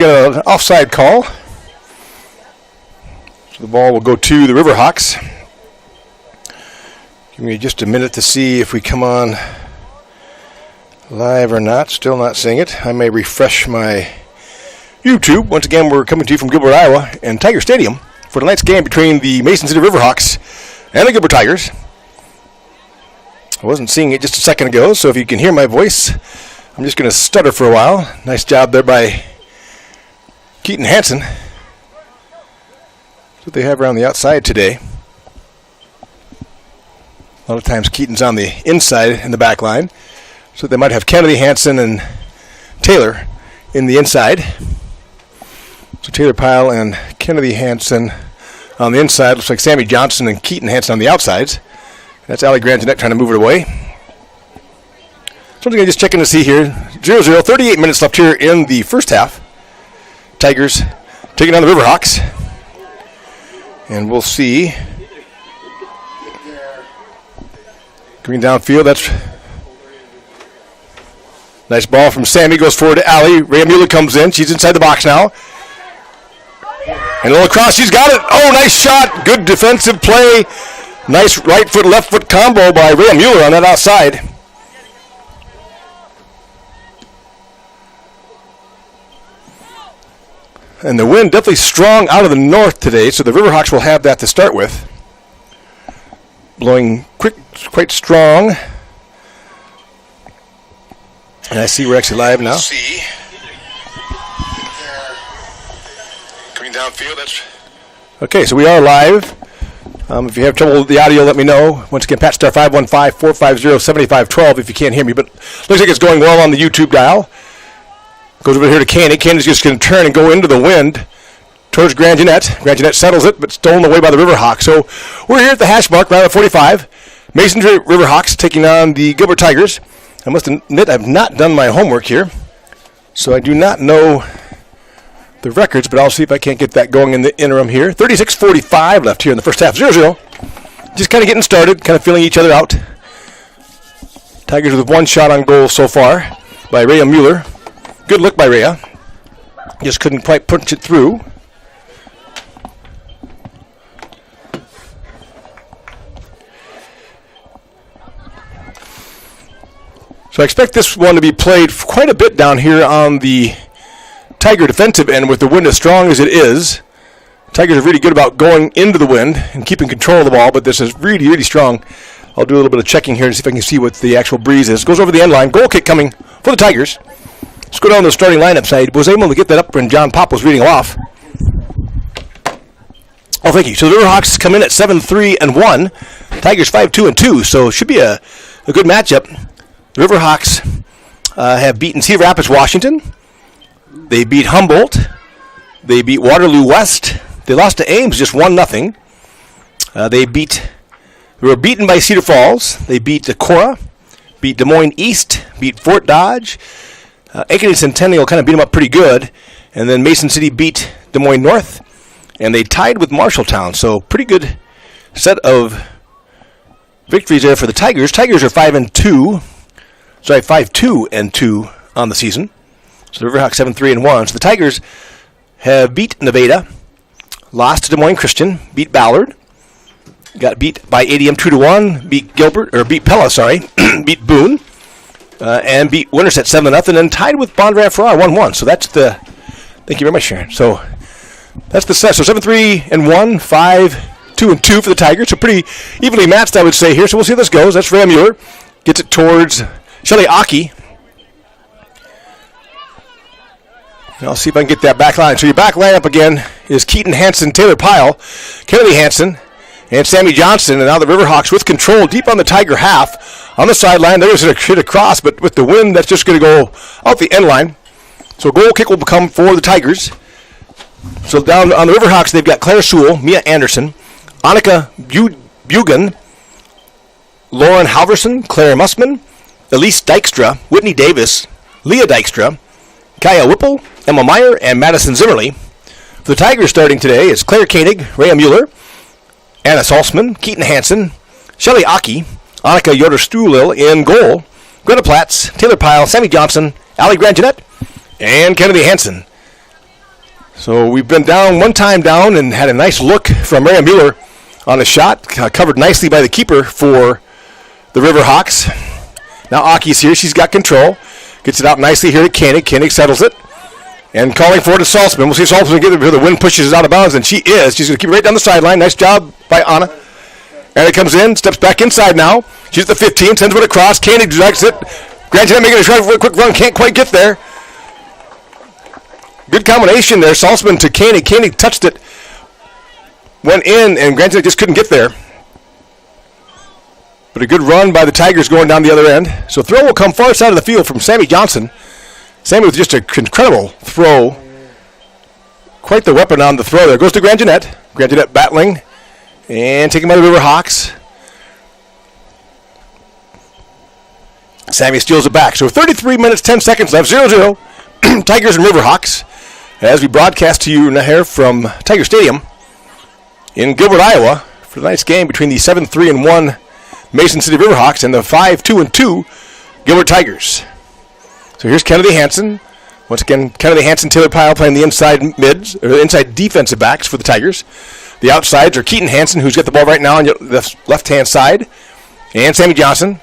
Got an offside call. So the ball will go to the Riverhawks. Give me just a minute to see if we come on live or not. Still not seeing it. I may refresh my YouTube. Once again, we're coming to you from Gilbert, Iowa, and Tiger Stadium for tonight's game between the Mason City Riverhawks and the Gilbert Tigers. I wasn't seeing it just a second ago, so if you can hear my voice, I'm just going to stutter for a while. Nice job there by Keaton Hansen. That's what they have around the outside today. A lot of times Keaton's on the inside in the back line. So they might have Kennedy, Hansen, and Taylor in the inside. So Taylor Pyle and Kennedy Hansen on the inside. Looks like Sammy Johnson and Keaton Hansen on the outsides. That's Ali Grangenet trying to move it away. So I'm just checking to see here. 0-0, 38 minutes left here in the first half. Tigers taking on the Riverhawks. And we'll see. Coming downfield, that's nice ball from Sammy. Goes forward to Ali. Rhea Mueller comes in. She's inside the box now. And a little cross. She's got it. Oh, nice shot. Good defensive play. Nice right foot, left foot combo by Rhea Mueller on that outside. And the wind definitely strong out of the north today, so the Riverhawks will have that to start with. Blowing quite strong. And I see we're actually live now. Coming downfield, that's... Okay, so we are live. If you have trouble with the audio, let me know. Once again, Pat Star 515-450-7512 if you can't hear me. But looks like it's going well on the YouTube dial. Goes over here to Caney. Caney's just going to turn and go into the wind towards Grangenet. Grangenet settles it, but stolen away by the Riverhawks. So we're here at the hash mark, round of 45. Mason Riverhawks taking on the Gilbert Tigers. I must admit I've not done my homework here, so I do not know the records, but I'll see if I can't get that going in the interim here. 36:45 left here in the first half. 0-0. Just kind of getting started, kind of feeling each other out. Tigers with one shot on goal so far by Rhea Mueller. Good look by Rhea. Just couldn't quite punch it through. So I expect this one to be played quite a bit down here on the Tiger defensive end with the wind as strong as it is. Tigers are really good about going into the wind and keeping control of the ball, but this is really, really strong. I'll do a little bit of checking here to see if I can see what the actual breeze is. Goes over the end line. Goal kick coming for the Tigers. Let's go down to the starting lineup side. Was able to get that up when John Pop was reading off. Oh, thank you. So the Riverhawks come in at 7-3-1. Tigers 5-2-2. So it should be a good matchup. The Riverhawks have beaten Cedar Rapids, Washington. They beat Humboldt. They beat Waterloo West. They lost to Ames just 1-0. They were beaten by Cedar Falls. They beat Decorah. Beat Des Moines East. Beat Fort Dodge. Aiken Centennial kind of beat them up pretty good. And then Mason City beat Des Moines North. And they tied with Marshalltown. So pretty good set of victories there for the Tigers. Tigers are 5-2 on the season. So the Riverhawks 7-3-1. So the Tigers have beat Nevada, lost to Des Moines Christian, beat Ballard, got beat by ADM 2-1, beat Pella, beat Boone. And beat Winterset 7-0, and tied with Bondurant Farrar 1-1. So that's the. Thank you very much, Sharon. So that's the set. So 7-3-1, 5-2-2 for the Tigers. So pretty evenly matched, I would say here. So we'll see how this goes. That's Rhea Mueller. Gets it towards Shelly Aki. And I'll see if I can get that back line. So your back lineup again is Keaton Hansen, Taylor Pyle, Kennedy Hansen, and Sammy Johnson. And now the Riverhawks with control deep on the Tiger half. On the sideline, there was a hit across, but with the wind, that's just going to go out the end line. So a goal kick will come for the Tigers. So down on the Riverhawks, they've got Claire Sewell, Mia Anderson, Annika Bugan, Lauren Halverson, Claire Mussman, Elise Dykstra, Whitney Davis, Leah Dykstra, Kaya Whipple, Emma Meyer, and Madison Zimmerly. For the Tigers starting today is Claire Koenig, Rhea Mueller, Anna Salzman, Keaton Hansen, Shelly Aki, Annika Yoder-Stulil in goal, Greta Platz, Taylor Pyle, Sammy Johnson, Ali Grangenet, and Kennedy Hansen. So we've been down one time down and had a nice look from Maria Mueller on the shot, covered nicely by the keeper for the Riverhawks. Now Aki's here. She's got control. Gets it out nicely here to Koenig. Koenig settles it. And calling for it to Salzman. We'll see if Salzman can get it before the wind pushes it out of bounds, and she is. She's going to keep it right down the sideline. Nice job by Anna. And it comes in, steps back inside now. She's at the 15, sends it across. Koenig directs it. Granted, making a try for a quick run, can't quite get there. Good combination there. Salzman to Koenig. Koenig touched it, went in, and granted, just couldn't get there. But a good run by the Tigers going down the other end. So throw will come far side of the field from Sammy Johnson. Sammy with just an incredible throw. Quite the weapon on the throw there. Goes to Grangenet. Grangenet battling and taken by the Riverhawks. Sammy steals it back. So 33 minutes, 10 seconds left. 0-0. Tigers and Riverhawks. As we broadcast to you here from Tiger Stadium in Gilbert, Iowa, for tonight's game between the 7-3-1 Mason City Riverhawks and the 5-2-2 Gilbert Tigers. So here's Kennedy Hansen. Once again, Kennedy Hansen, Taylor Pyle playing the inside mids, or the inside defensive backs for the Tigers. The outsides are Keaton Hansen, who's got the ball right now on the left-hand side, and Sammy Johnson.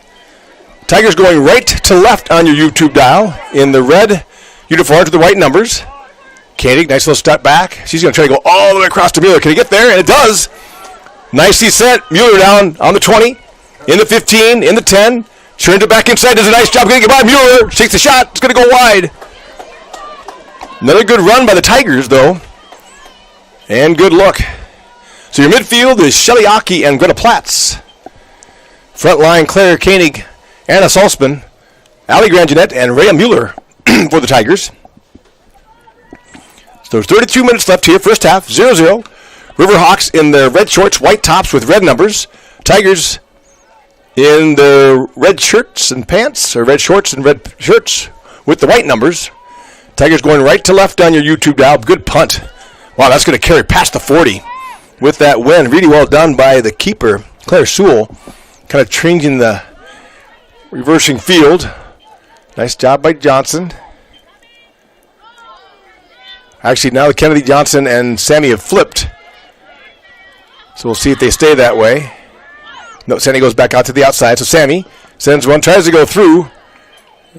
Tigers going right to left on your YouTube dial in the red uniforms with the white numbers. Koenig, nice little step back. She's going to try to go all the way across to Mueller. Can he get there? And it does. Nicely sent. Mueller down on the 20, in the 15, in the 10. Turns it back inside. Does a nice job getting it by Mueller. Takes the shot. It's going to go wide. Another good run by the Tigers, though. And good look. So your midfield is Shelly Aki and Greta Platz. Front line, Claire Koenig, Anna Salzman, Ali Grangenet, and Rhea Mueller for the Tigers. So there's 32 minutes left here, first half, 0-0. Riverhawks in their red shorts, white tops with red numbers. Tigers in their red shirts and pants, or red shorts and red shirts with the white numbers. Tigers going right to left on your YouTube dial. Good punt. Wow, that's going to carry past the 40 with that win. Really well done by the keeper, Claire Sewell, kind of changing the reversing field. Nice job by Johnson. Actually, now Kennedy Johnson and Sammy have flipped. So we'll see if they stay that way. No, Sammy goes back out to the outside. So Sammy sends one, tries to go through.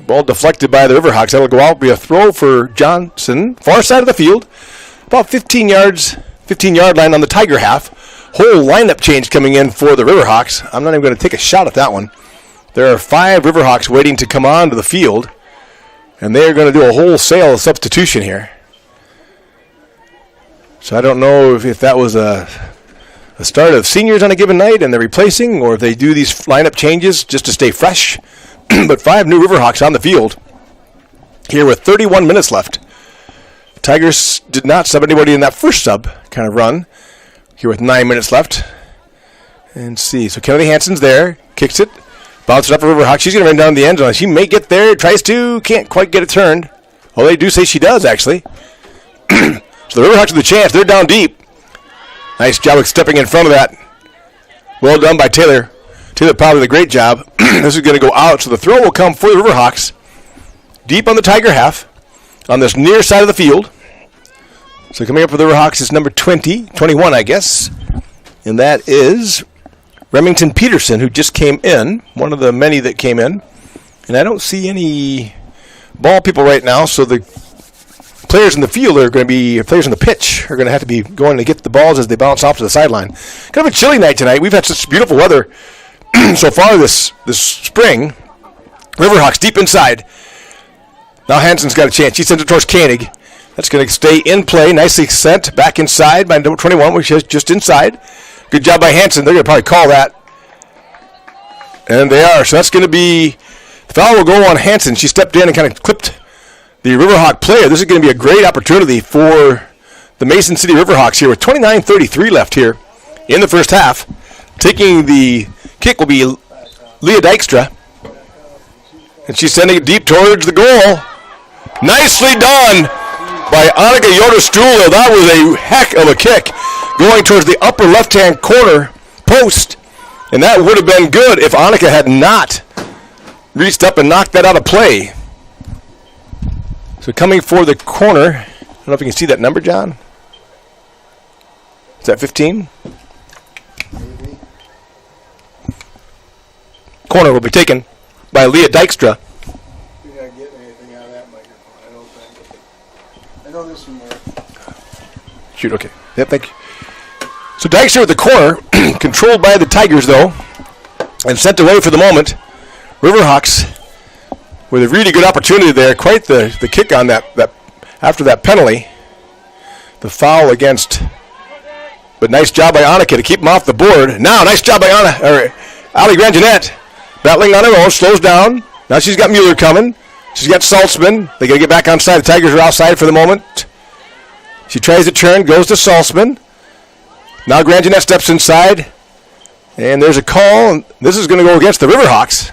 Ball deflected by the Riverhawks. That'll go out. Be a throw for Johnson. Far side of the field. About 15 yards, 15-yard line on the Tiger half. Whole lineup change coming in for the Riverhawks. I'm not even going to take a shot at that one. There are 5 Riverhawks waiting to come onto the field. And they're going to do a wholesale substitution here. So I don't know if that was a start of seniors on a given night and they're replacing, or if they do these lineup changes just to stay fresh. But 5 new Riverhawks on the field here with 31 minutes left. Tigers did not sub anybody in that first sub kind of run here with 9 minutes left. And see, so Kennedy Hansen's there, kicks it, bounces up for Riverhawk. She's going to run down the end zone. She may get there, tries to, can't quite get it turned. Well, they do say she does, actually. So the Riverhawks with a chance. They're down deep. Nice job of stepping in front of that. Well done by Taylor. Taylor probably did a great job. This is going to go out, so the throw will come for the Riverhawks. Deep on the Tiger half, on this near side of the field. So coming up for the Riverhawks is number 21, I guess. And that is Remington Peterson, who just came in, one of the many that came in. And I don't see any ball people right now, so the players in the field are going to be, players on the pitch are going to have to be going to get the balls as they bounce off to the sideline. Kind of a chilly night tonight. We've had such beautiful weather so far this spring. Riverhawks deep inside. Now Hansen's got a chance. She sends it towards Koenig. That's going to stay in play. Nicely sent back inside by number 21, which is just inside. Good job by Hansen. They're going to probably call that. And they are. So that's going to be, the foul will go on Hansen. She stepped in and kind of clipped the Riverhawk player. This is going to be a great opportunity for the Mason City Riverhawks here with 29:33 left here in the first half. Taking the kick will be Leah Dykstra. And she's sending it deep towards the goal. Nicely done by Annika Yoder-Strulo. That was a heck of a kick going towards the upper left-hand corner post. And that would have been good if Annika had not reached up and knocked that out of play. So coming for the corner know if you can see that number, John. Is that 15? Maybe. Corner will be taken by Leah Dykstra. You're not getting anything out of that microphone, I don't think. I know this one works. Shoot, okay. Yep, thank you. So Dykstra with the corner, controlled by the Tigers, though, and sent away for the moment. Riverhawks with a really good opportunity there. Quite the kick on that after that penalty. The foul against, but nice job by Annika to keep him off the board. Now, nice job by Ali Granginette. Battling on her own, slows down. Now she's got Mueller coming. She's got Saltzman. They got to get back onside. The Tigers are outside for the moment. She tries to turn, goes to Saltzman. Now Granginette steps inside. And there's a call. And this is going to go against the Riverhawks.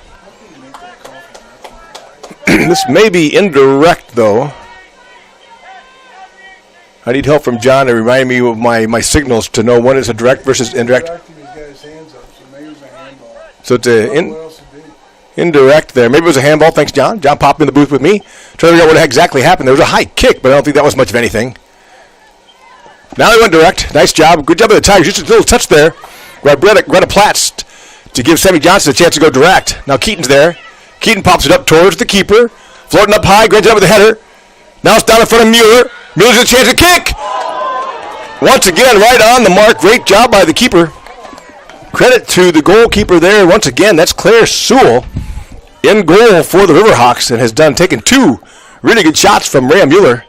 This may be indirect, though. I need help from John to remind me of my signals to know when it's a direct versus indirect. He's got his hands up, so maybe it was a handball. So it's What else would be? indirect there. Maybe it was a handball. Thanks, John. John popped in the booth with me. Trying to figure out what exactly happened. There was a high kick, but I don't think that was much of anything. Now they went direct. Nice job. Good job by the Tigers. Just a little touch there. Greta Platts to give Sammy Johnson a chance to go direct. Now Keaton's there. Keaton pops it up towards the keeper. Floating up high. Granted up with the header. Now it's down in front of Mueller. Mueller's a chance to kick. Once again, right on the mark. Great job by the keeper. Credit to the goalkeeper there. Once again, that's Claire Sewell in goal for the Riverhawks and has taken two really good shots from Rhea Mueller.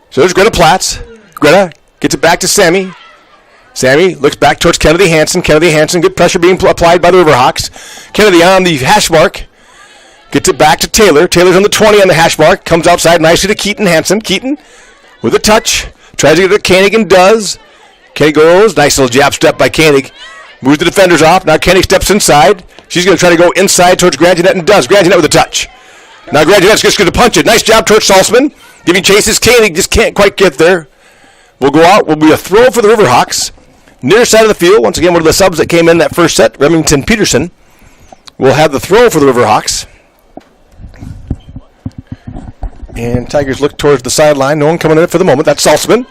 So there's Greta Platts. Greta gets it back to Sammy. Sammy looks back towards Kennedy Hansen. Kennedy Hansen, good pressure being applied by the Riverhawks. Kennedy on the hash mark. Gets it back to Taylor. Taylor's on the 20 on the hash mark. Comes outside nicely to Keaton Hansen. Keaton with a touch. Tries to get it to Koenig and does. Koenig goes. Nice little jab step by Koenig. Moves the defenders off. Now Koenig steps inside. She's going to try to go inside towards Granginette and does. Granginette with a touch. Now Granginette's just going to punch it. Nice job towards Saltzman. Giving chases. Koenig just can't quite get there. Will go out. Will be a throw for the Riverhawks. Near side of the field. Once again, one of the subs that came in that first set, Remington Peterson, will have the throw for the Riverhawks. And Tigers look towards the sideline. No one coming in for the moment. That's Saltzman.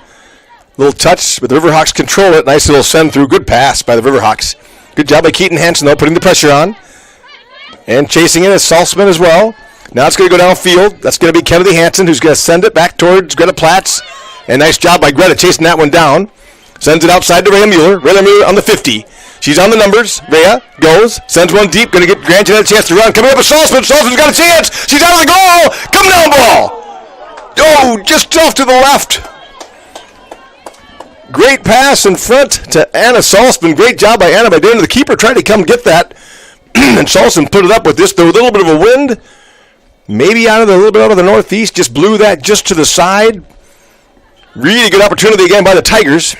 Little touch, but the Riverhawks control it. Nice little send through. Good pass by the Riverhawks. Good job by Keaton Hansen, though, putting the pressure on. And chasing it is Saltzman as well. Now it's going to go downfield. That's going to be Kennedy Hansen, who's going to send it back towards Greta Platts. And nice job by Greta chasing that one down. Sends it outside to Rhea Mueller. Rhea Mueller on the 50. She's on the numbers. Rhea goes. Sends one deep. Going to get Granginette a chance to run. Coming up with Saltzman. Saltzman's got a chance. She's out of the goal. Come down ball. Oh, just off to the left. Great pass in front to Anna Saltzman. Great job by Anna by doing the keeper. Trying to come get that. And Saltzman put it up with this. There was a little bit of a wind. Maybe a little bit out of the northeast. Just blew that just to the side. Really good opportunity again by the Tigers.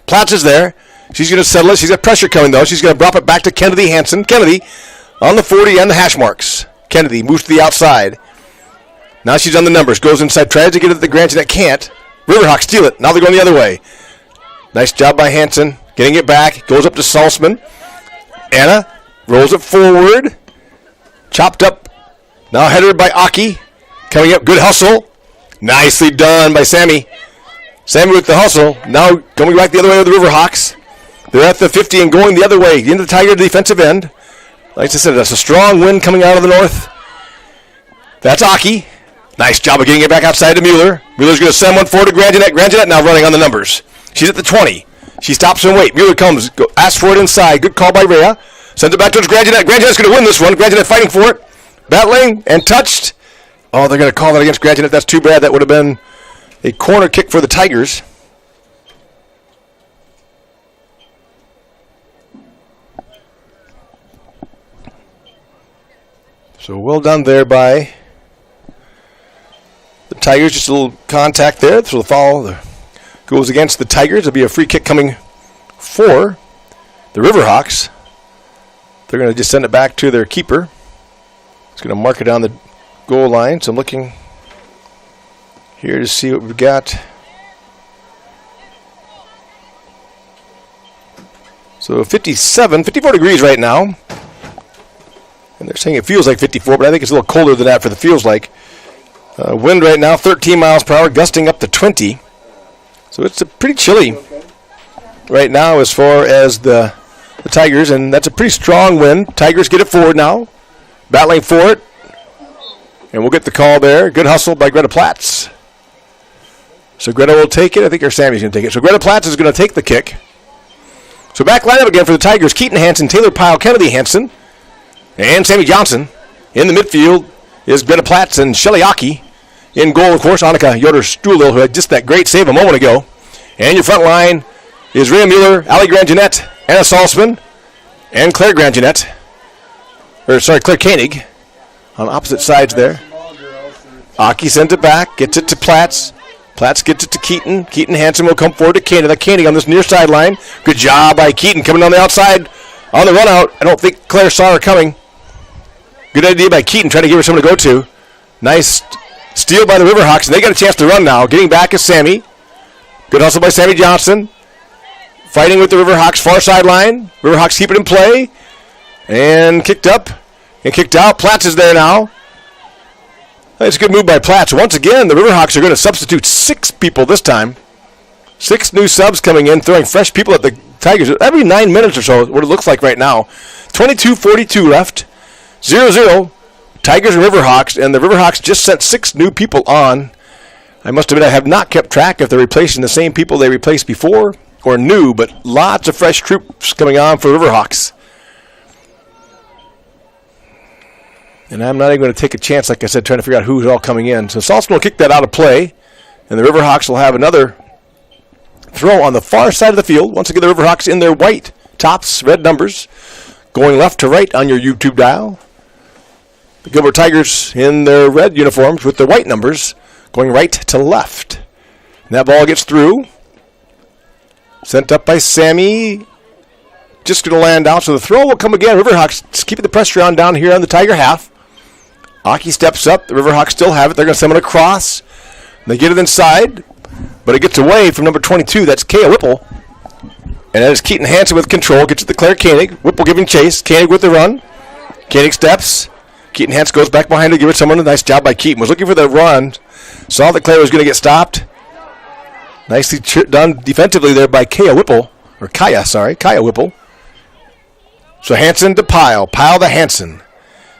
Platts is there. She's going to settle it. She's got pressure coming, though. She's going to drop it back to Kennedy Hansen. Kennedy on the 40 and the hash marks. Kennedy moves to the outside. Now she's on the numbers. Goes inside. Tries to get it to the Granginette. Can't. Riverhawks steal it. Now they're going the other way. Nice job by Hansen. Getting it back. Goes up to Saltzman. Anna rolls it forward. Chopped up. Now headed by Aki. Coming up. Good hustle. Nicely done by Sammy. Sammy with the hustle. Now going back the other way with the Riverhawks. They're at the 50 and going the other way into the Tiger defensive end. Like I said, that's a strong wind coming out of the north. That's Aki. Nice job of getting it back outside to Mueller. Mueller's going to send one forward to Granginette. Granginette now running on the numbers. She's at the 20. She stops and waits. Mueller comes. Asks for it inside. Good call by Rhea. Sends it back towards Granginette. Granginette's going to win this one. Granginette fighting for it. Battling and touched. Oh, they're going to call that against Granginette. That's too bad. That would have been a corner kick for the Tigers. So well done there by the Tigers. Just a little contact there. So the foul goes against the Tigers. It'll be a free kick coming for the Riverhawks. They're going to just send it back to their keeper. He's going to mark it down the goal line. So I'm looking here to see what we've got. So 54 degrees right now. And they're saying it feels like 54, but I think it's a little colder than that for the feels like. Wind right now, 13 miles per hour, gusting up to 20. So it's pretty chilly right now as far as the Tigers, and that's a pretty strong wind. Tigers get it forward now, battling for it, and we'll get the call there. Good hustle by Greta Platz. So Greta will take it. I think our Sammy's going to take it. So Greta Platz is going to take the kick. So back lineup again for the Tigers. Keaton Hansen, Taylor Pyle, Kennedy Hansen, and Sammy Johnson. In the midfield is Greta Platz and Shelly Aki. In goal, of course, Annika Yoder-Stulil, who had just that great save a moment ago. And your front line is Rhea Mueller, Ali Granginette, Anna Salzman, and Claire Granginette. Claire Koenig on opposite sides there. Aki sends it back, gets it to Platz. Platz gets it to Keaton. Keaton Hansen will come forward to Koenig. Koenig on this near sideline. Good job by Keaton coming on the outside on the run out. I don't think Claire saw her coming. Good idea by Keaton trying to give her someone to go to. Nice steal by the Riverhawks, and they got a chance to run now. Getting back is Sammy. Good hustle by Sammy Johnson. Fighting with the Riverhawks far sideline. Riverhawks keep it in play. And kicked up and kicked out. Platz is there now. It's a good move by Platz. Once again, the Riverhawks are going to substitute 6 people this time. 6 new subs coming in, throwing fresh people at the Tigers every 9 minutes or so, what it looks like right now. 22:42 left. 0-0. Tigers and Riverhawks, and the Riverhawks just sent 6 new people on. I must admit I have not kept track if they're replacing the same people they replaced before or new, but lots of fresh troops coming on for Riverhawks. And I'm not even going to take a chance, like I said, trying to figure out who's all coming in. So Salzman will kick that out of play, and the Riverhawks will have another throw on the far side of the field. Once again, the Riverhawks in their white tops, red numbers, going left to right on your YouTube dial. The Gilbert Tigers in their red uniforms with their white numbers, going right to left. And that ball gets through. Sent up by Sammy. Just going to land out, so the throw will come again. Riverhawks keeping the pressure on down here on the Tiger half. Aki steps up. The Riverhawks still have it. They're going to send it across. They get it inside, but it gets away from number 22. That's Kaya Whipple. And that is Keaton Hansen with control. Gets it to Claire Koenig. Whipple giving chase. Koenig with the run. Koenig steps. Keaton Hansen goes back behind to give it someone. A nice job by Keaton. Was looking for the run. Saw that Claire was going to get stopped. Nicely done defensively there by Kaya Whipple. Kaya Whipple. So Hansen to Pyle. Pyle to Hansen.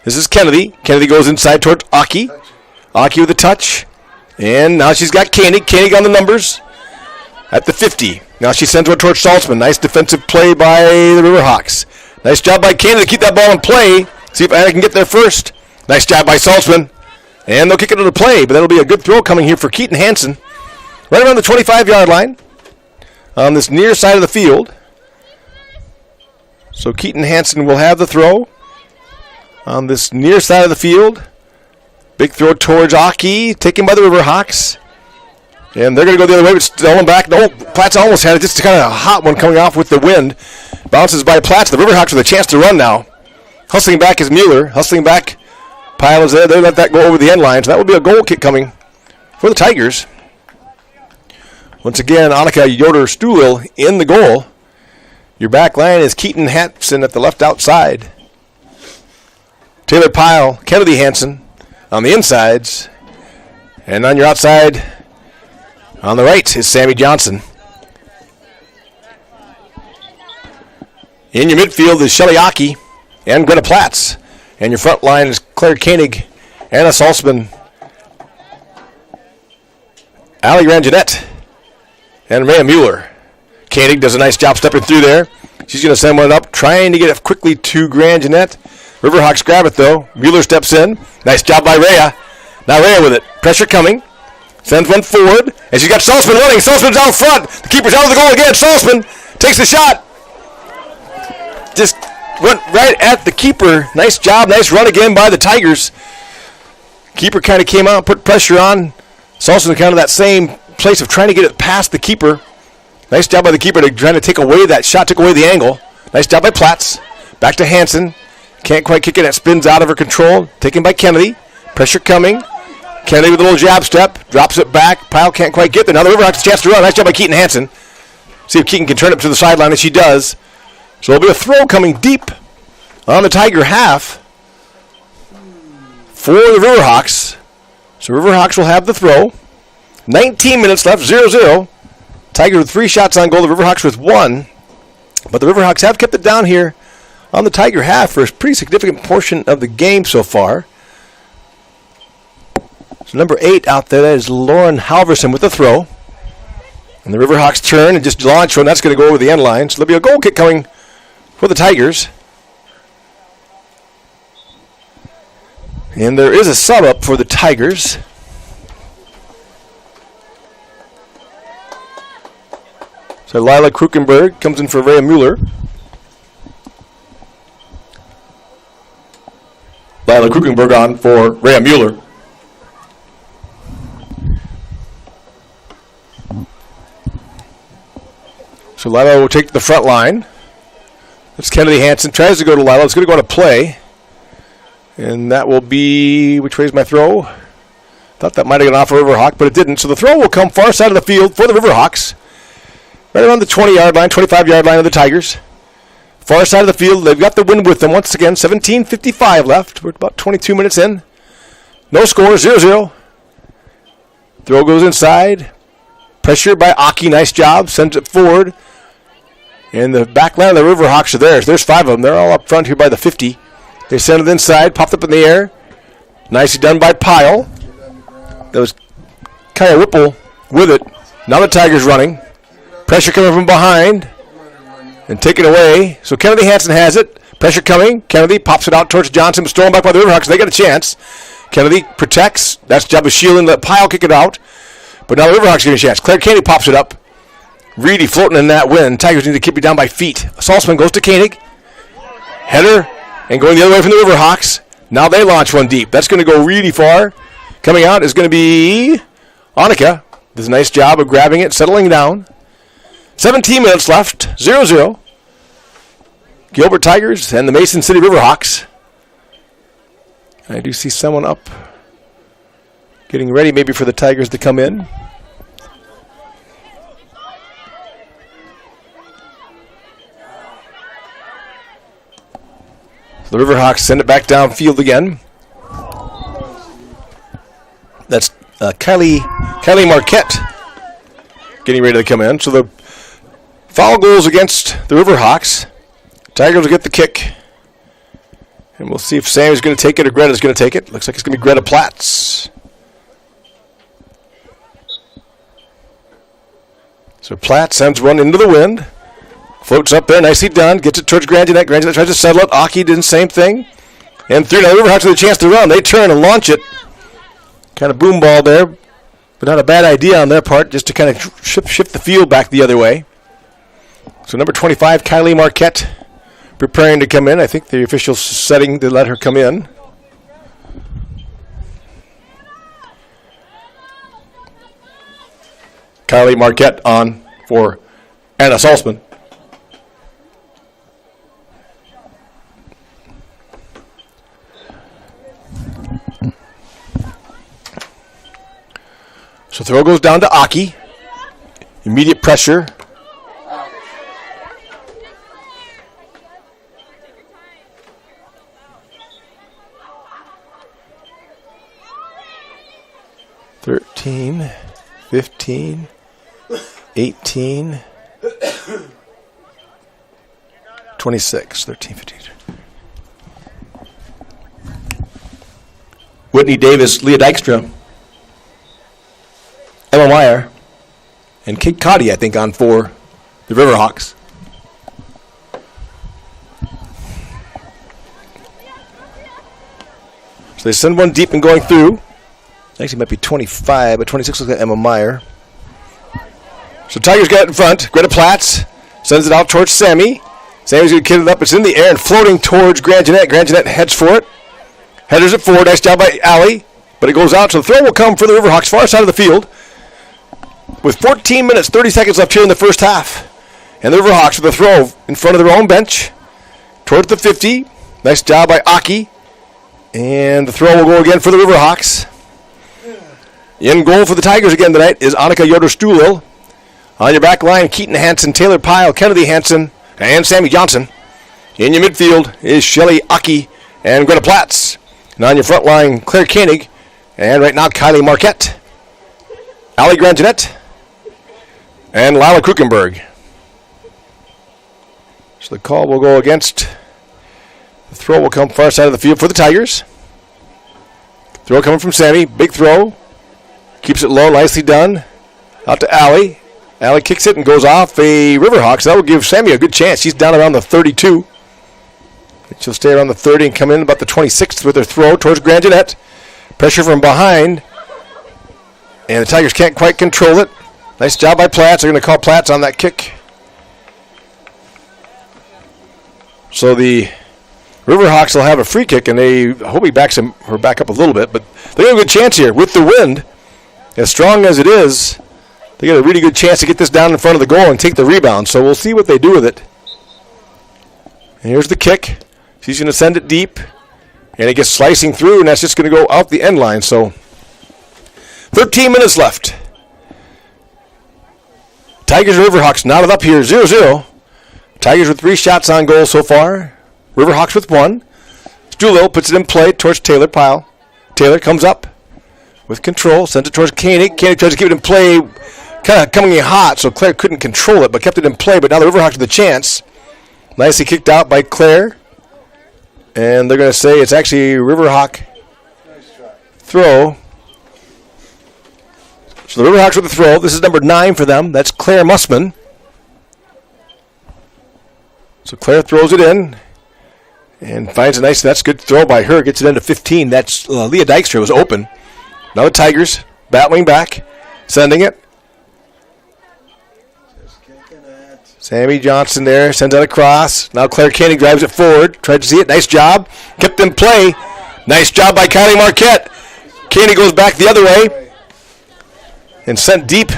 This is Kennedy. Kennedy goes inside towards Aki. Aki with a touch. And now she's got Koenig. Koenig on the numbers at the 50. Now she sends one towards Salzman. Nice defensive play by the Riverhawks. Nice job by Kennedy to keep that ball in play. See if Anna can get there first. Nice job by Salzman. And they'll kick it into play, but that'll be a good throw coming here for Keaton Hansen. Right around the 25-yard line on this near side of the field. So Keaton Hansen will have the throw on this near side of the field. Big throw towards Aki, taken by the Riverhawks. And they're going to go the other way, but stolen back. No, Platz almost had it. Just kind of a hot one coming off with the wind. Bounces by Platz. The Riverhawks with a chance to run now. Hustling back is Mueller. Hustling back. Pyle is there. They let that go over the end line. So that will be a goal kick coming for the Tigers. Once again, Annika Yoder-Stulil in the goal. Your back line is Keaton Hansen at the left outside. Taylor Pyle, Kennedy Hansen on the insides. And on your outside, on the right, is Sammy Johnson. In your midfield is Shelly Aki and Greta Platz. And your front line is Claire Koenig, Anna Salzman, Ali Ranginette, and Rhea Mueller. Koenig does a nice job stepping through there. She's going to send one up, trying to get it quickly to Granginette. Riverhawks grab it, though. Mueller steps in. Nice job by Rhea. Now Rhea with it. Pressure coming. Sends one forward. And she's got Salzman running. Salzman's out front. The keeper's out of the goal again. Salzman takes the shot. Just went right at the keeper. Nice job. Nice run again by the Tigers. Keeper kind of came out, put pressure on. Salzman kind of that same place of trying to get it past the keeper. Nice job by the keeper to trying to take away that shot, took away the angle. Nice job by Platz. Back to Hansen. Can't quite kick it. That spins out of her control. Taken by Kennedy. Pressure coming. Kennedy with a little jab step. Drops it back. Pyle can't quite get there. Now the Riverhawks has a chance to run. Nice job by Keaton Hansen. See if Keaton can turn it to the sideline, and she does. So it'll be a throw coming deep on the Tiger half for the Riverhawks. So Riverhawks will have the throw. 19 minutes left, 0-0. Tigers with 3 shots on goal, the Riverhawks with 1. But the Riverhawks have kept it down here on the Tiger half for a pretty significant portion of the game so far. So number 8 out there, that is Lauren Halverson with the throw. And the Riverhawks turn and just launch one. That's going to go over the end line. So there'll be a goal kick coming for the Tigers. And there is a sub up for the Tigers. So Lila Krukenberg comes in for Rhea Mueller. Lila Krukenberg on for Rhea Mueller. So Lila will take the front line. It's Kennedy Hansen. Tries to go to Lila. It's going to go to play. And that will be, which way is my throw? Thought that might have gone off for Riverhawk, but it didn't. So the throw will come far side of the field for the Riverhawks. Right around the 20-yard line, 25-yard line of the Tigers. Far side of the field. They've got the wind with them once again. 17:55 left. We're about 22 minutes in. No score, 0-0. Throw goes inside. Pressure by Aki. Nice job. Sends it forward. And the back line of the Riverhawks are theirs. There's 5 of them. They're all up front here by the 50. They send it inside. Popped up in the air. Nicely done by Pyle. That was Kaya Whipple with it. Now the Tigers running. Pressure coming from behind. And taken away. So Kennedy Hansen has it. Pressure coming. Kennedy pops it out towards Johnson. Stolen back by the Riverhawks. They get a chance. Kennedy protects. That's the job of shielding. Let Pyle kick it out. But now the Riverhawks get a chance. Claire Koenig pops it up. Reedy floating in that wind. Tigers need to keep it down by feet. Salzman goes to Koenig. Header. And going the other way from the Riverhawks. Now they launch one deep. That's going to go really far. Coming out is going to be Annika. Does a nice job of grabbing it, settling down. 17 minutes left. 0-0. Gilbert Tigers and the Mason City Riverhawks. I do see someone up getting ready maybe for the Tigers to come in. So the Riverhawks send it back downfield again. That's Kylie Marquette getting ready to come in. So the foul goals against the Riverhawks. Tigers will get the kick. And we'll see if Sammy's going to take it or Greta's going to take it. Looks like it's going to be Greta Platts. So Platt sends one into the wind. Floats up there, nicely done. Gets it towards Grandinet. Grandinet tries to settle it. Aki did the same thing. And through. Now the Riverhawks with a chance to run. They turn and launch it. Kind of boom ball there. But not a bad idea on their part, just to kind of shift the field back the other way. So number 25, Kylie Marquette, preparing to come in. I think the official setting to let her come in. Kylie Marquette on for Anna Salzman. So throw goes down to Aki. Immediate pressure. $13, $15, $18, $26, 13, 15. Whitney Davis, Leah Dykstra, Emma Meyer, and Kate Cotty, I think, on for the Riverhawks. So they send one deep and going through. Actually, it might be 25, but 26 looks like Emma Meyer. So Tigers got it in front. Greta Platts sends it out towards Sammy. Sammy's going to kid it up. It's in the air and floating towards Grandinet. Grandinet heads for it. Headers it forward. Nice job by Allie. But it goes out, so the throw will come for the Riverhawks, far side of the field. With 14 minutes, 30 seconds left here in the first half. And the Riverhawks with a throw in front of their own bench. Towards the 50. Nice job by Aki. And the throw will go again for the Riverhawks. In goal for the Tigers again tonight is Annika Yoder-Stulil. On your back line, Keaton Hansen, Taylor Pyle, Kennedy Hansen, and Sammy Johnson. In your midfield is Shelly Aki and Greta Platts. And on your front line, Claire Koenig And right now, Kylie Marquette, Allie Grangenet, and Lila Krukenberg. So the call will go against. The throw will come far side of the field for the Tigers. Throw coming from Sammy. Big throw. Keeps it low. Nicely done. Out to Allie. Allie kicks it and goes off a Riverhawks. That will give Sammy a good chance. She's down around the 32. She'll stay around the 30 and come in about the 26th with her throw towards Grangenet. Pressure from behind. And the Tigers can't quite control it. Nice job by Platts. They're going to call Platts on that kick. So the Riverhawks will have a free kick, and they hope he backs her back up a little bit, but they got a good chance here with the wind. As strong as it is, they got a really good chance to get this down in front of the goal and take the rebound. So we'll see what they do with it. And here's the kick. She's going to send it deep, and it gets slicing through, and that's just going to go out the end line. So 13 minutes left. Tigers and Riverhawks knotted up here 0-0. Tigers with 3 shots on goal so far. Riverhawks with 1. Doolittle puts it in play towards Taylor Pyle. Taylor comes up with control, sends it towards Koenig. Koenig tries to keep it in play, kind of coming in hot, so Claire couldn't control it, but kept it in play. But now the Riverhawks with the chance. Nicely kicked out by Claire. And they're going to say it's actually a Riverhawk throw. So the Riverhawks with the throw. This is number 9 for them. That's Claire Mussman. So Claire throws it in and finds a nice, that's a good throw by her. Gets it into 15. That's Leah Dykstra was open. Now the Tigers battling back, sending it. Sammy Johnson there, sends it across. Now Claire Koenig drives it forward. Tried to see it. Nice job. Kept in play. Nice job by Kylie Marquette. Koenig goes back the other way and sent deep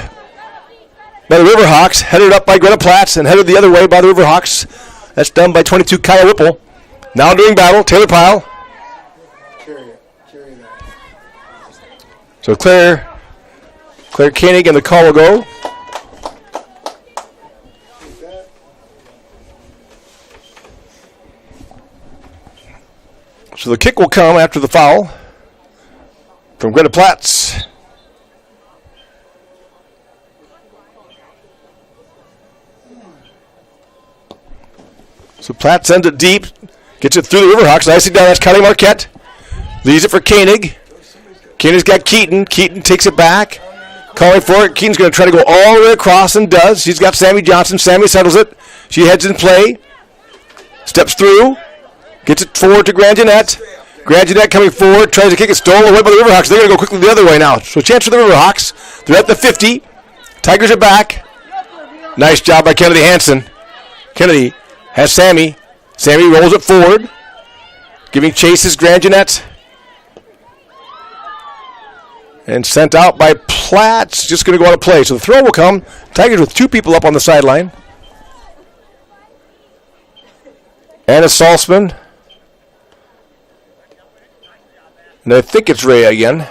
by the Riverhawks. Headed up by Greta Platts and headed the other way by the Riverhawks. That's done by 22 Kaya Whipple. Now doing battle, Taylor Pyle. Carry that. So Claire Koenig and the call will go. So the kick will come after the foul from Greta Platts. So Platt sends it deep, gets it through the Riverhawks. Nicely done. That's Kylie Marquette. Leaves it for Koenig. Koenig's got Keaton. Keaton takes it back, calling for it. Keaton's going to try to go all the way across and does. She's got Sammy Johnson. Sammy settles it. She heads in play. Steps through. Gets it forward to Grangenet. Grangenet coming forward. Tries to kick it. Stolen away by the Riverhawks. They're going to go quickly the other way now. So chance for the Riverhawks. They're at the 50. Tigers are back. Nice job by Kennedy Hansen. Kennedy has Sammy. Sammy rolls it forward. Giving chases Grangenet. And sent out by Platts. Just going to go out of play. So the throw will come. Tigers with 2 people up on the sideline. Anna Salzman. And I think it's Ray again.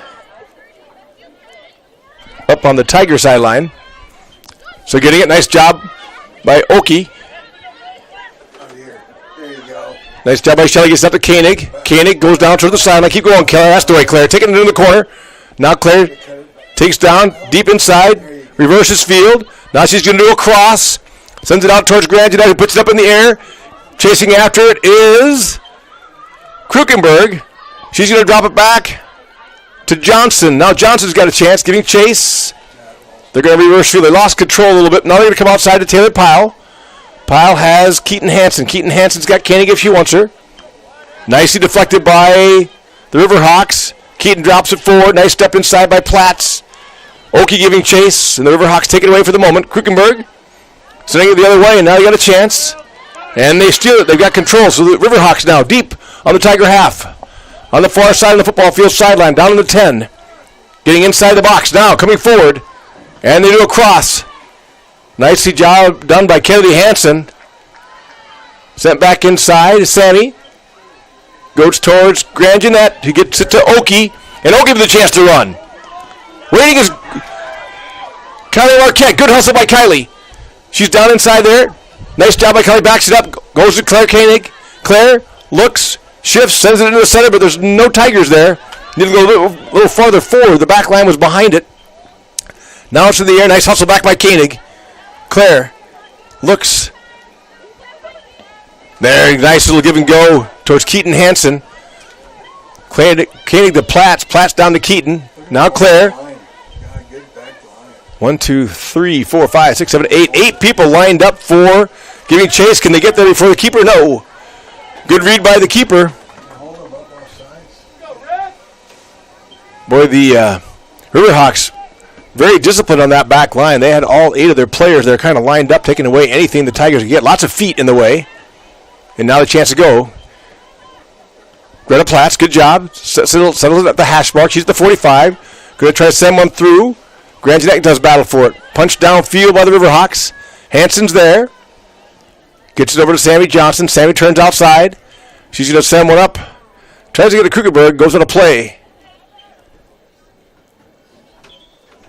Up on the Tiger sideline. So getting it. Nice job by Oki. There you go. Nice job by Shelley. Gets up to Koenig. Koenig goes down to the sideline. Keep going, Claire. That's the way, Claire. Taking it in the corner. Now Claire takes down deep inside. Reverses field. Now she's going to do a cross. Sends it out towards Grangenet, who puts it up in the air. Chasing after it is Krukenberg. She's going to drop it back to Johnson. Now Johnson's got a chance, giving chase. They're going to reverse field. They lost control a little bit. Now they're going to come outside to Taylor Pyle. Pyle has Keaton Hansen. Keaton Hansen's got Koenig if she wants her. Nicely deflected by the Riverhawks. Keaton drops it forward. Nice step inside by Platts. Oki giving chase, and the Riverhawks take it away for the moment. Krukenberg sending it the other way, and now they got a chance. And they steal it. They've got control. So the Riverhawks now deep on the Tiger half. On the far side of the football field sideline, down in the 10. Getting inside the box now, coming forward. And they do a cross. Nicely job done by Kennedy Hansen. Sent back inside. Sammy goes towards Grangenet. He gets it to Oki. And Oki with a chance to run. Waiting is Kylie Marquette. Good hustle by Kylie. She's down inside there. Nice job by Kylie. Backs it up. Goes to Claire Koenig. Claire looks, shifts, sends it into the center, but there's no Tigers there. Need to go a little farther forward. The back line was behind it. Now it's in the air. Nice hustle back by Koenig. Claire looks. There, nice little give and go towards Keaton Hansen. Koenig to Platts. Platts down to Keaton. Now Claire. 1, 2, 3, 4, 5, 6, 7, 8. 8 people lined up for giving chase. Can they get there before the keeper? No. Good read by the keeper. Boy, the Riverhawks very disciplined on that back line. They had all 8 of their players that are kind of lined up, taking away anything the Tigers could get. Lots of feet in the way. And now the chance to go. Greta Platts, good job. Settles it at the hash mark. She's at the 45. Going to try to send one through. Grangenek does battle for it. Punch downfield by the Riverhawks. Hansen's there. Gets it over to Sammy Johnson. Sammy turns outside. She's going to send one up. Tries to get to Krugerberg. Goes on a play.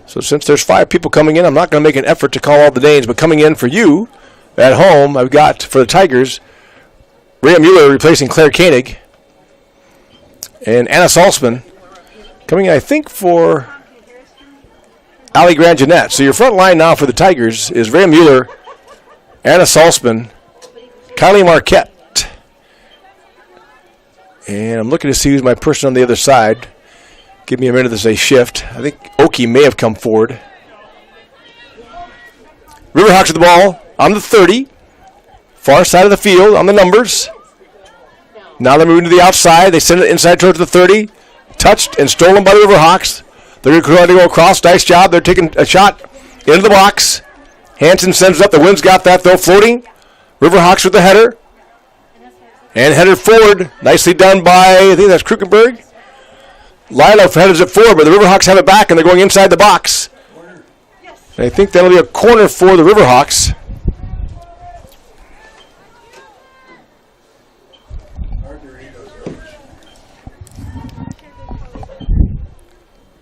So since there's 5 people coming in, I'm not going to make an effort to call all the names, but coming in for you at home, I've got for the Tigers, Rhea Mueller replacing Claire Koenig, and Anna Salzman coming in, I think, for Ali Grangenet. So your front line now for the Tigers is Rhea Mueller, Anna Salzman, Kylie Marquette, and I'm looking to see who's my person on the other side. Give me a minute as they shift. I think Oki may have come forward. Riverhawks with the ball on the 30. Far side of the field on the numbers. Now they're moving to the outside. They send it inside towards the 30. Touched and stolen by the Riverhawks. They're going to go across. Nice job. They're taking a shot into the box. Hansen sends it up. The wind's got that, though, floating. Riverhawks with the header. And headed forward. Nicely done by, I think that's Krukenberg. Lilo headers it forward, but the Riverhawks have it back, and they're going inside the box. And I think that'll be a corner for the Riverhawks.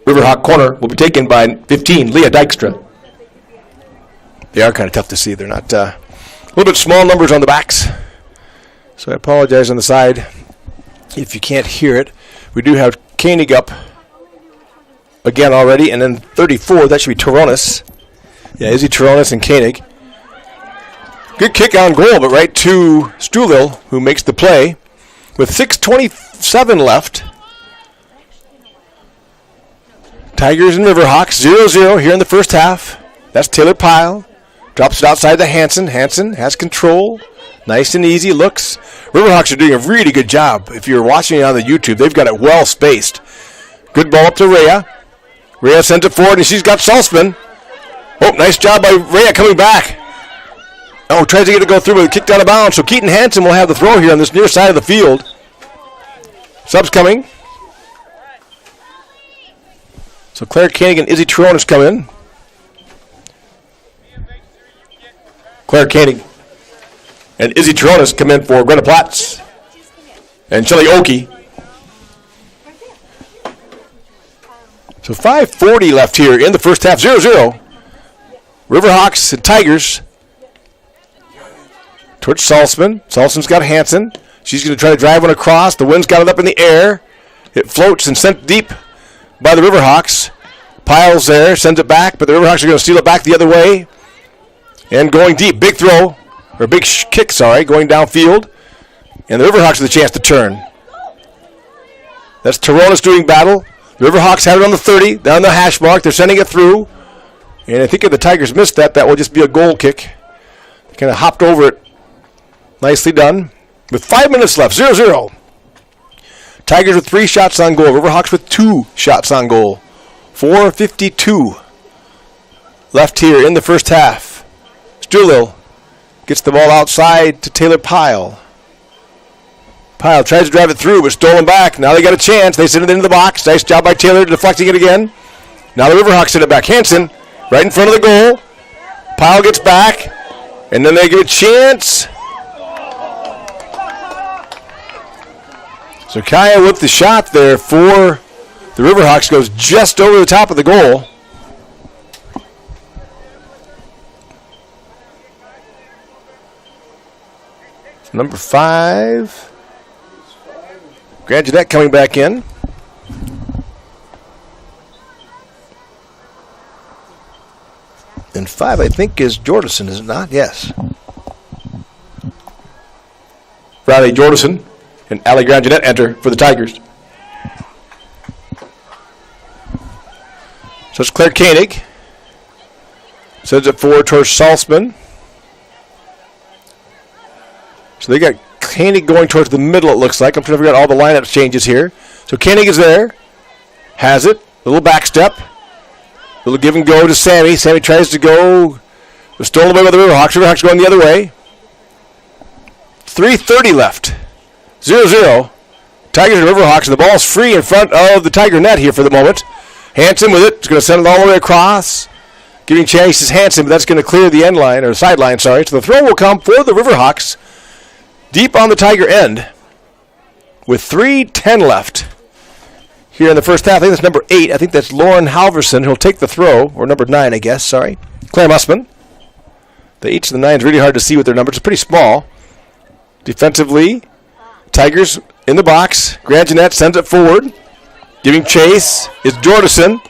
Riverhawk corner will be taken by 15, Leah Dykstra. They are kind of tough to see. They're not a little bit small numbers on the backs. So I apologize on the side if you can't hear it. We do have Koenig up again already, and then 34, that should be Toronis. Yeah, Izzy Toronis and Koenig. Good kick on goal, but right to Stulil, who makes the play. With 6:27 left. Tigers and Riverhawks, 0-0 here in the first half. That's Taylor Pyle. Drops it outside to Hansen. Hansen has control. Nice and easy looks. Riverhawks are doing a really good job. If you're watching it on the YouTube, they've got it well spaced. Good ball up to Rhea. Rhea sends it forward, and she's got Salzman. Oh, nice job by Rhea coming back. Oh, tries to get it to go through, but kicked out of bounds. So Keaton Hansen will have the throw here on this near side of the field. Subs coming. So Claire Koenig and Izzy Toronis come in. Claire Koenig and Izzy Toronis come in for Greta Platts and Shelly Oki. So 5:40 left here in the first half, 0-0. Riverhawks and Tigers. Towards Salzman. Salzman's got Hansen. She's going to try to drive one across. The wind's got it up in the air. It floats and sent deep by the Riverhawks. Piles there, sends it back, but the Riverhawks are going to steal it back the other way. And going deep, big throw, or big kick, going downfield. And the Riverhawks with a chance to turn. That's Toronis doing battle. The Riverhawks have it on the 30, down the hash mark. They're sending it through. And I think if the Tigers missed that, that will just be a goal kick. They kind of hopped over it. Nicely done. With 5 minutes left, 0-0. Tigers with 3 shots on goal. Riverhawks with 2 shots on goal. 4:52 left here in the first half. Stulil gets the ball outside to Taylor Pyle. Pyle tries to drive it through, but stolen back. Now they got a chance. They send it into the box. Nice job by Taylor deflecting it again. Now the Riverhawks send it back. Hansen right in front of the goal. Pyle gets back, and then they give a chance. So Kaya with the shot there for the Riverhawks, goes just over the top of the goal. Number 5. Grangenet coming back in. And 5, I think, is Jordison, is it not? Yes. Riley Jordison and Ali Grangenet enter for the Tigers. So it's Claire Koenig. Sends it forward towards Salzman. So they got Koenig going towards the middle, it looks like. I'm trying to figure out all the lineup changes here. So Koenig is there. Has it. Little back step. Little give and go to Sammy. Sammy tries to go. Was stolen away by the Riverhawks. Riverhawks going the other way. 3:30 left. 0-0. Tigers and Riverhawks. And the ball's free in front of the Tiger net here for the moment. Hansen with it. He's going to send it all the way across. Giving chances Hansen, but that's going to clear the end line, or sideline, sorry. So the throw will come for the Riverhawks. Deep on the Tiger end. With 3:10 left. Here in the first half, I think that's number 8. I think that's Lauren Halverson who'll take the throw, or number 9, I guess, sorry. Claire Mussman. The 8s and the 9s really hard to see with their numbers. It's pretty small. Defensively, Tigers in the box. Grangenet sends it forward. Giving chase is Jordison.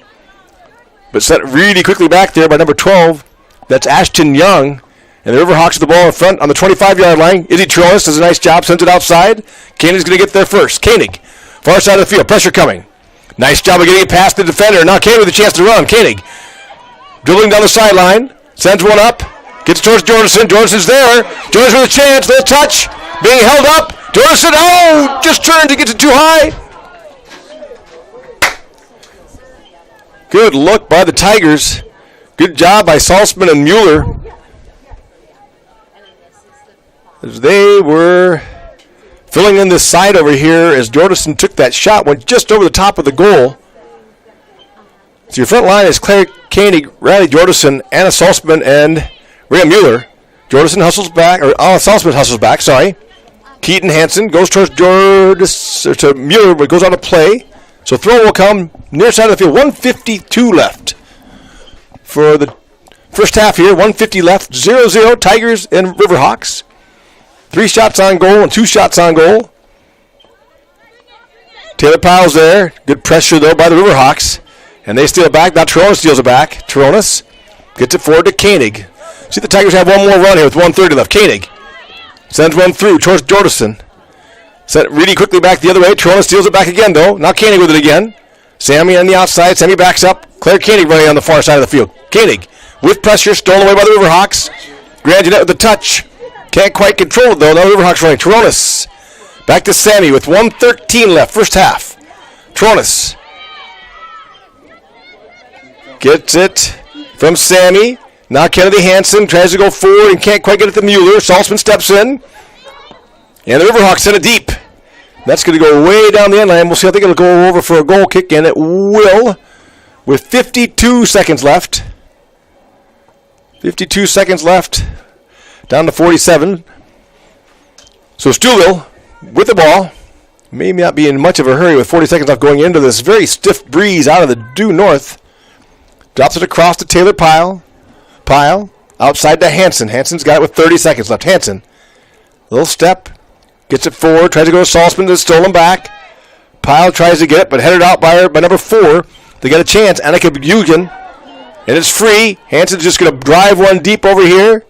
But set really quickly back there by number 12. That's Ashton Young. And the Riverhawks with the ball in front on the 25-yard line. Izzy Troas does a nice job, sends it outside. Koenig's going to get there first. Koenig, far side of the field, pressure coming. Nice job of getting it past the defender. Now Koenig with a chance to run. Koenig dribbling down the sideline. Sends one up. Gets towards Jordison. Jordison's there. Jordison with a chance. Little touch. Being held up. Jordison, just turned to get it too high. Good look by the Tigers. Good job by Salzman and Mueller. As they were filling in this side over here as Jordison took that shot, went just over the top of the goal. So your front line is Claire Koenig, Riley Jordison, Anna Salzman, and Rhea Mueller. Jordison hustles back, or Salzman hustles back, sorry. Keaton Hansen goes towards to Mueller, but goes on a play. So throw will come near side of the field. 1:52 left for the first half here. 1:50 left. 0-0 Tigers and Riverhawks. 3 shots on goal and 2 shots on goal. Taylor Powell's there. Good pressure, though, by the Riverhawks. And they steal it back. Now Tronas steals it back. Tronas gets it forward to Koenig. See, the Tigers have one more run here with 1:30 left. Koenig sends one through towards Jordison. Sent really quickly back the other way. Tronas steals it back again, though. Now Koenig with it again. Sammy on the outside. Sammy backs up. Claire Koenig running on the far side of the field. Koenig with pressure. Stolen away by the Riverhawks. Grangenet with the touch. Can't quite control it, though. Now Riverhawks running. Tronas back to Sammy with 1:13 left. First half. Tronas gets it from Sammy. Now Kennedy Hansen tries to go forward and can't quite get it to Mueller. Salzman steps in. And the Riverhawks send it deep. That's going to go way down the end line. We'll see. I think it'll go over for a goal kick, and it will with 52 seconds left. 52 seconds left. Down to 47. So Stouffville with the ball. May not be in much of a hurry with 40 seconds left going into this very stiff breeze out of the due north. Drops it across to Taylor Pyle. Pyle outside to Hansen. Hansen's got it with 30 seconds left. Hansen. Little step. Gets it forward. Tries to go to Salzman. It's stolen back. Pyle tries to get it, but headed out by number 4. They get a chance. Annika Bugen. And it's free. Hansen's just going to drive one deep over here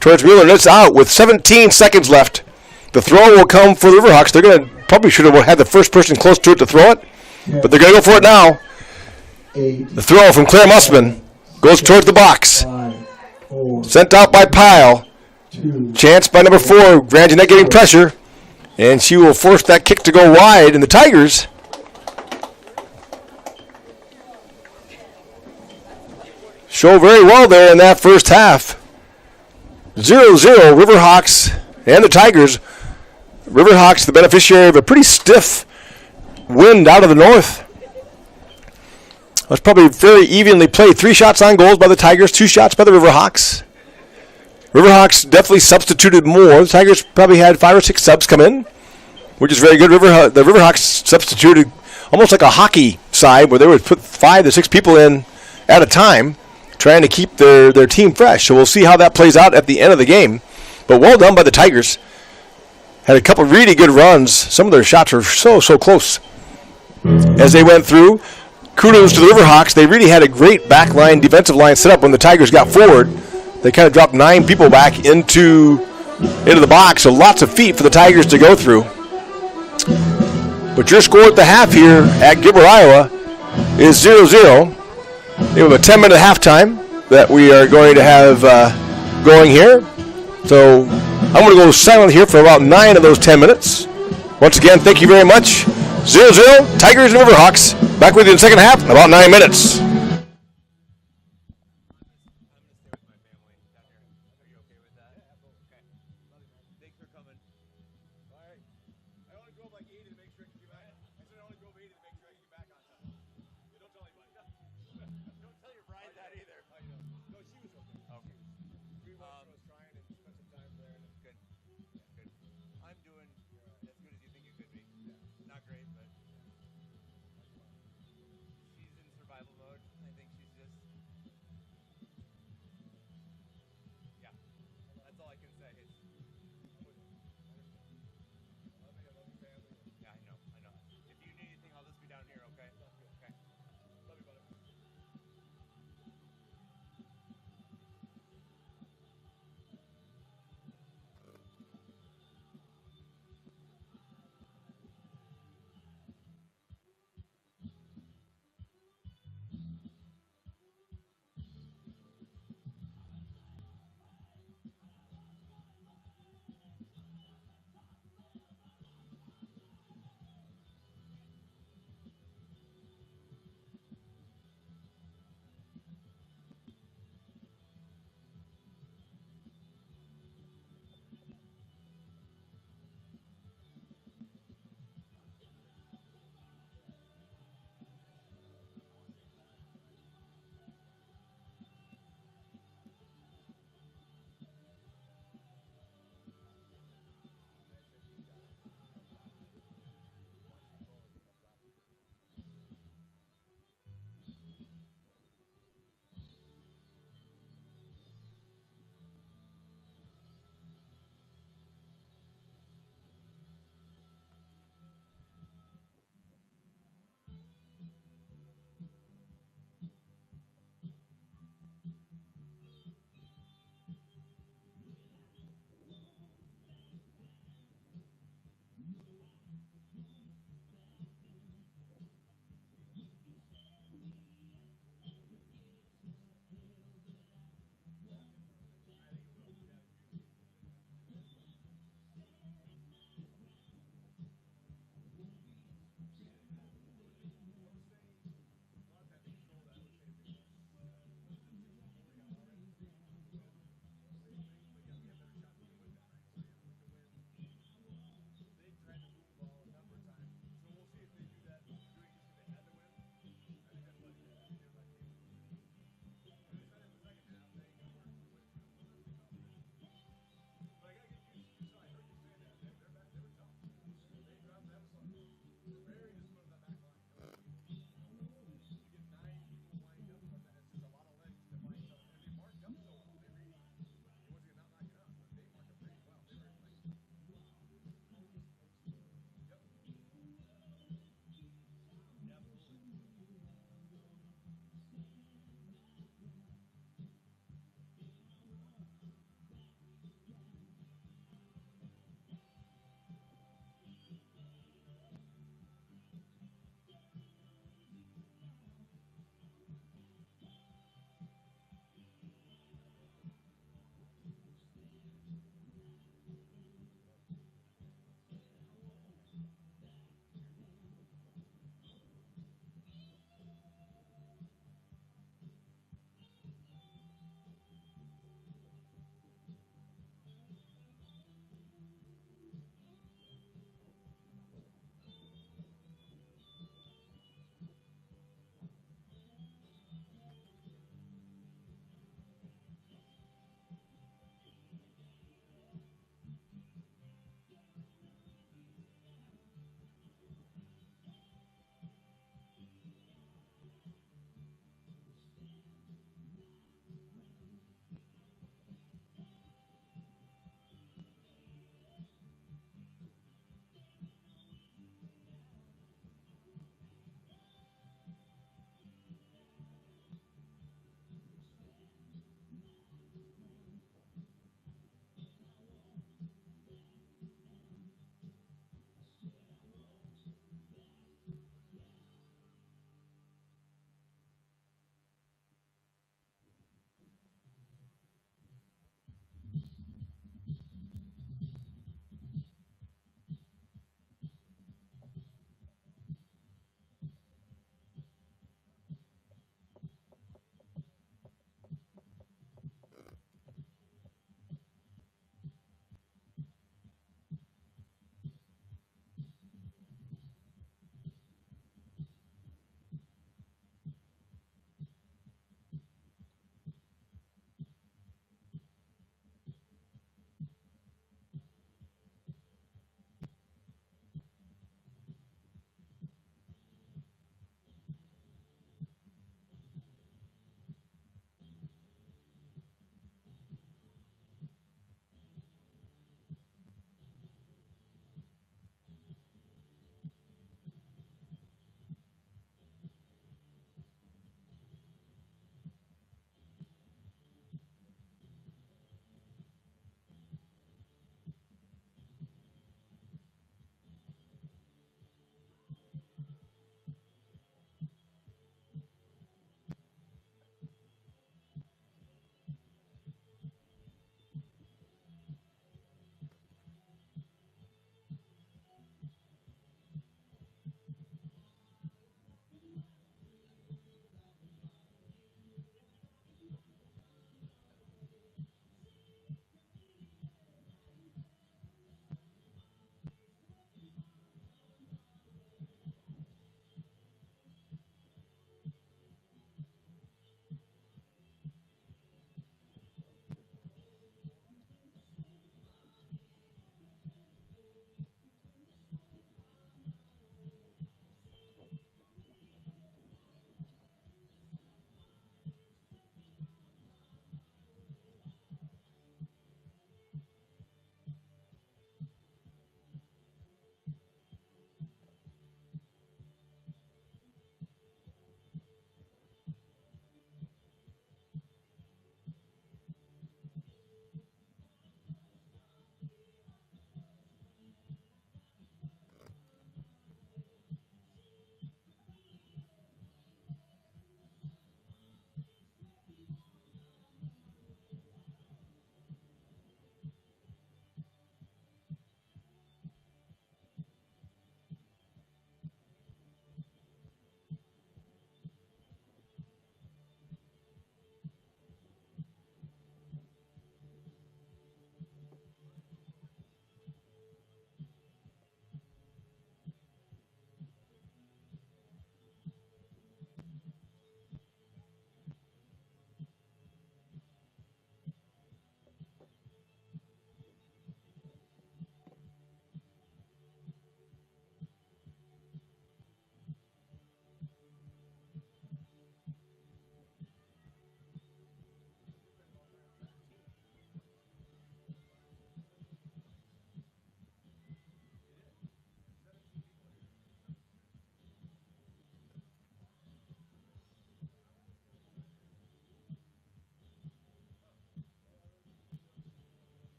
towards Mueller. And it's out with 17 seconds left. The throw will come for the Riverhawks. They're going to probably should have had the first person close to it to throw it. But they're going to go for it now. The throw from Claire Mussman goes towards the box. Sent out by Pyle. Chance by number 4. Grangenet getting pressure. And she will force that kick to go wide. And the Tigers show very well there in that first half. 0-0 Riverhawks and the Tigers. Riverhawks the beneficiary of a pretty stiff wind out of the north. It was probably very evenly played. 3 shots on goals by the Tigers, 2 shots by the Riverhawks. Riverhawks definitely substituted more. The Tigers probably had 5 or 6 subs come in, which is very good. The Riverhawks substituted almost like a hockey side where they would put 5 to 6 people in at a time trying to keep their team fresh. So we'll see how that plays out at the end of the game. But well done by the Tigers. Had a couple really good runs. Some of their shots were so close as they went through. kudos to the Riverhawks. They really had a great back line, defensive line set up when the Tigers got forward. They kind of dropped 9 people back into the box, so lots of feet for the Tigers to go through. But your score at the half here at Gilbert, Iowa is 0-0. We have a 10-minute halftime that we are going to have going here. So I'm going to go silent here for about 9 of those 10 minutes. Once again, thank you very much. 0-0, Tigers and Riverhawks. Back with you in the second half in about 9 minutes. Survival mode.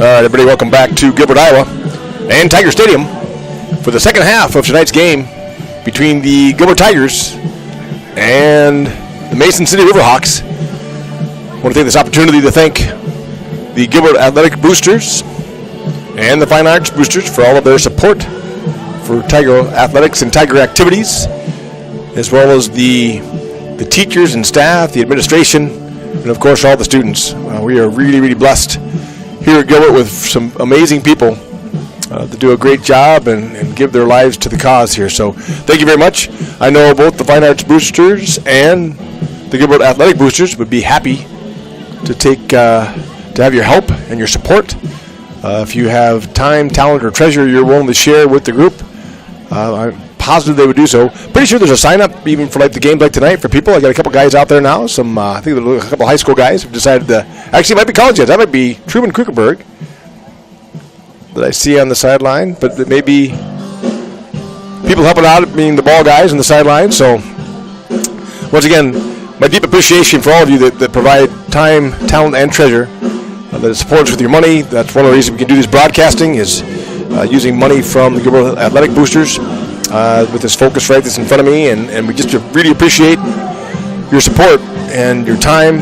All right, everybody, welcome back to Gilbert, Iowa, and Tiger Stadium for the second half of tonight's game between the Gilbert Tigers and the Mason City Riverhawks. I want to take this opportunity to thank the Gilbert Athletic Boosters and the Fine Arts Boosters for all of their support for Tiger athletics and Tiger activities, as well as the teachers and staff, the administration, and of course all the students. We are really, really blessed here at Gilbert with some amazing people that do a great job and give their lives to the cause here. So thank you very much. I know both the Fine Arts Boosters and the Gilbert Athletic Boosters would be happy to have your help and your support. If you have time, talent, or treasure you're willing to share with the group, I'm positive they would do so. Pretty sure there's a sign-up even for like the games like tonight for people. I got a couple guys out there now. I think a couple high school guys have decided to. Actually, it might be college guys. That might be Truman Krugerberg that I see on the sideline. But it may be people helping out, being the ball guys on the sideline. So once again, my deep appreciation for all of you that provide time, talent, and treasure, that support us with your money. That's one of the reasons we can do this broadcasting is using money from the Gilbert Athletic Boosters. With this focus right that's in front of me, and we just really appreciate your support and your time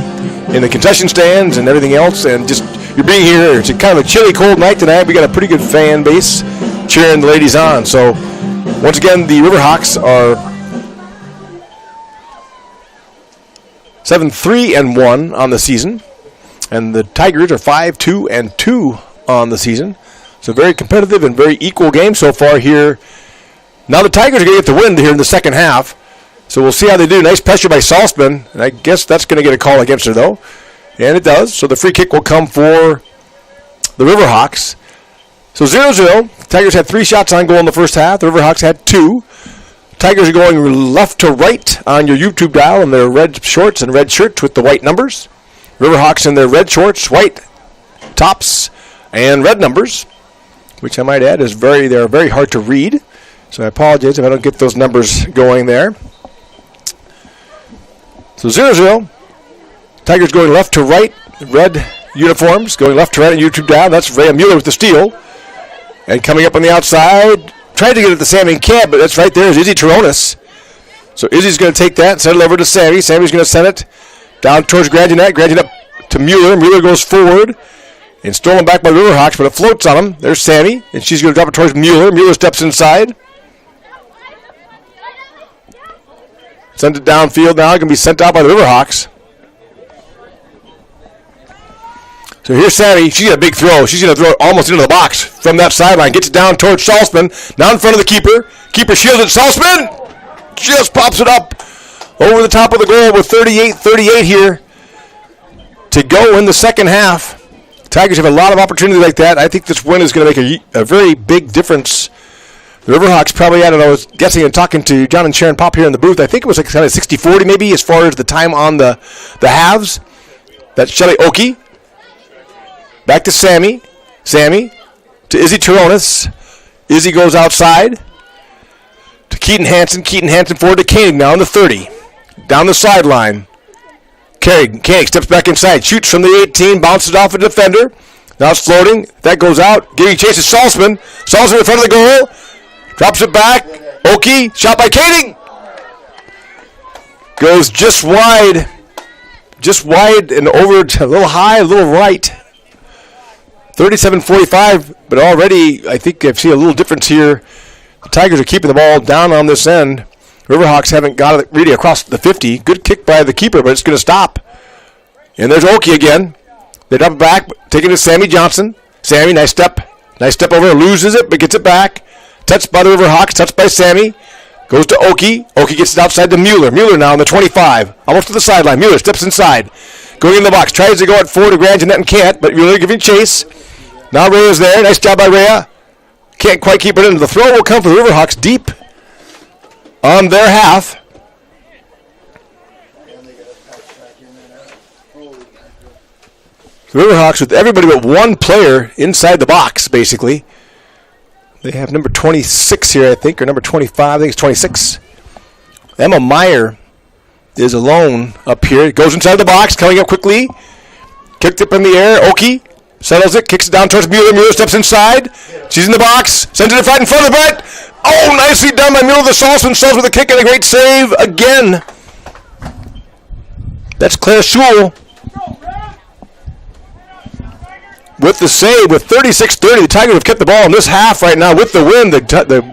in the concession stands and everything else, and just you're being here. It's kind of a chilly, cold night tonight. We got a pretty good fan base cheering the ladies on. So once again, the Riverhawks are 7-3-1 on the season, and the Tigers are 5-2-2 on the season. So very competitive and very equal game so far here. Now the Tigers are going to get the win here in the second half, so we'll see how they do. Nice pressure by Salzman, and I guess that's going to get a call against her, though. And it does, so the free kick will come for the Riverhawks. So 0-0. The Tigers had 3 shots on goal in the first half. The Riverhawks had 2. Tigers are going left to right on your YouTube dial in their red shorts and red shirts with the white numbers. Riverhawks in their red shorts, white tops, and red numbers, which I might add they're very hard to read. So I apologize if I don't get those numbers going there. So 0-0. Tigers going left to right. Red uniforms going left to right on YouTube down. That's Rhea Mueller with the steal. And coming up on the outside. Tried to get it to Sammy and can't, but that's right there is Izzy Taronis. So Izzy's going to take that and send it over to Sammy. Sammy's going to send it down towards Gradunet. Gradunet to Mueller. Mueller goes forward. And stolen back by the Riverhawks, but it floats on him. There's Sammy. And she's going to drop it towards Mueller. Mueller steps inside. Send it downfield now. Going to be sent out by the Riverhawks. So here's Sammy. She's got a big throw. She's going to throw it almost into the box from that sideline. Gets it down towards Salzman. Now in front of the keeper. Keeper shields it. Salzman just pops it up over the top of the goal with 38-38 here to go in the second half. Tigers have a lot of opportunity like that. I think this win is going to make a very big difference. The Riverhawks probably had it. I was guessing and talking to John and Sharon Pop here in the booth. I think it was like kind of 60-40 maybe as far as the time on the halves. That's Shelly Oki. Back to Sammy. Sammy to Izzy Taronis. Izzy goes outside to Keaton Hansen. Keaton Hansen forward to Koenig now in the 30. Down the sideline. Koenig steps back inside. Shoots from the 18. Bounces off a defender. Now it's floating. That goes out. Giving chase to Salzman. Salzman in front of the goal. Drops it back. Oki. Shot by Koenig. Goes just wide. Just wide and over to a little high, a little right. 37-45, but already I think I've seen a little difference here. The Tigers are keeping the ball down on this end. Riverhawks haven't got it really across the 50. Good kick by the keeper, but it's going to stop. And there's Oki again. They drop it back, taking it to Sammy Johnson. Sammy, nice step over, loses it, but gets it back. Touched by the Riverhawks, touched by Sammy. Goes to Oki. Oki gets it outside to Mueller. Mueller now on the 25, almost to the sideline. Mueller steps inside. Going in the box, tries to go at 4 to Gradunet and can't, but Mueller giving chase. Now Rhea's there. Nice job by Rhea. Can't quite keep it in. The throw will come for the Riverhawks deep on their half. The Riverhawks with everybody but one player inside the box, basically. They have number 26 here, I think, or number 25. I think it's 26. Emma Meyer is alone up here. Goes inside the box, coming up quickly. Kicked up in the air. Oki Settles it, kicks it down towards Mueller. Mueller steps inside. She's in the box. Sends it right in front of the net. Oh, nicely done by Mueller. The Saltzman Salz with a kick and a great save again. That's Claire Schul with the save with 36-30. The Tigers have kept the ball in this half right now with the win. The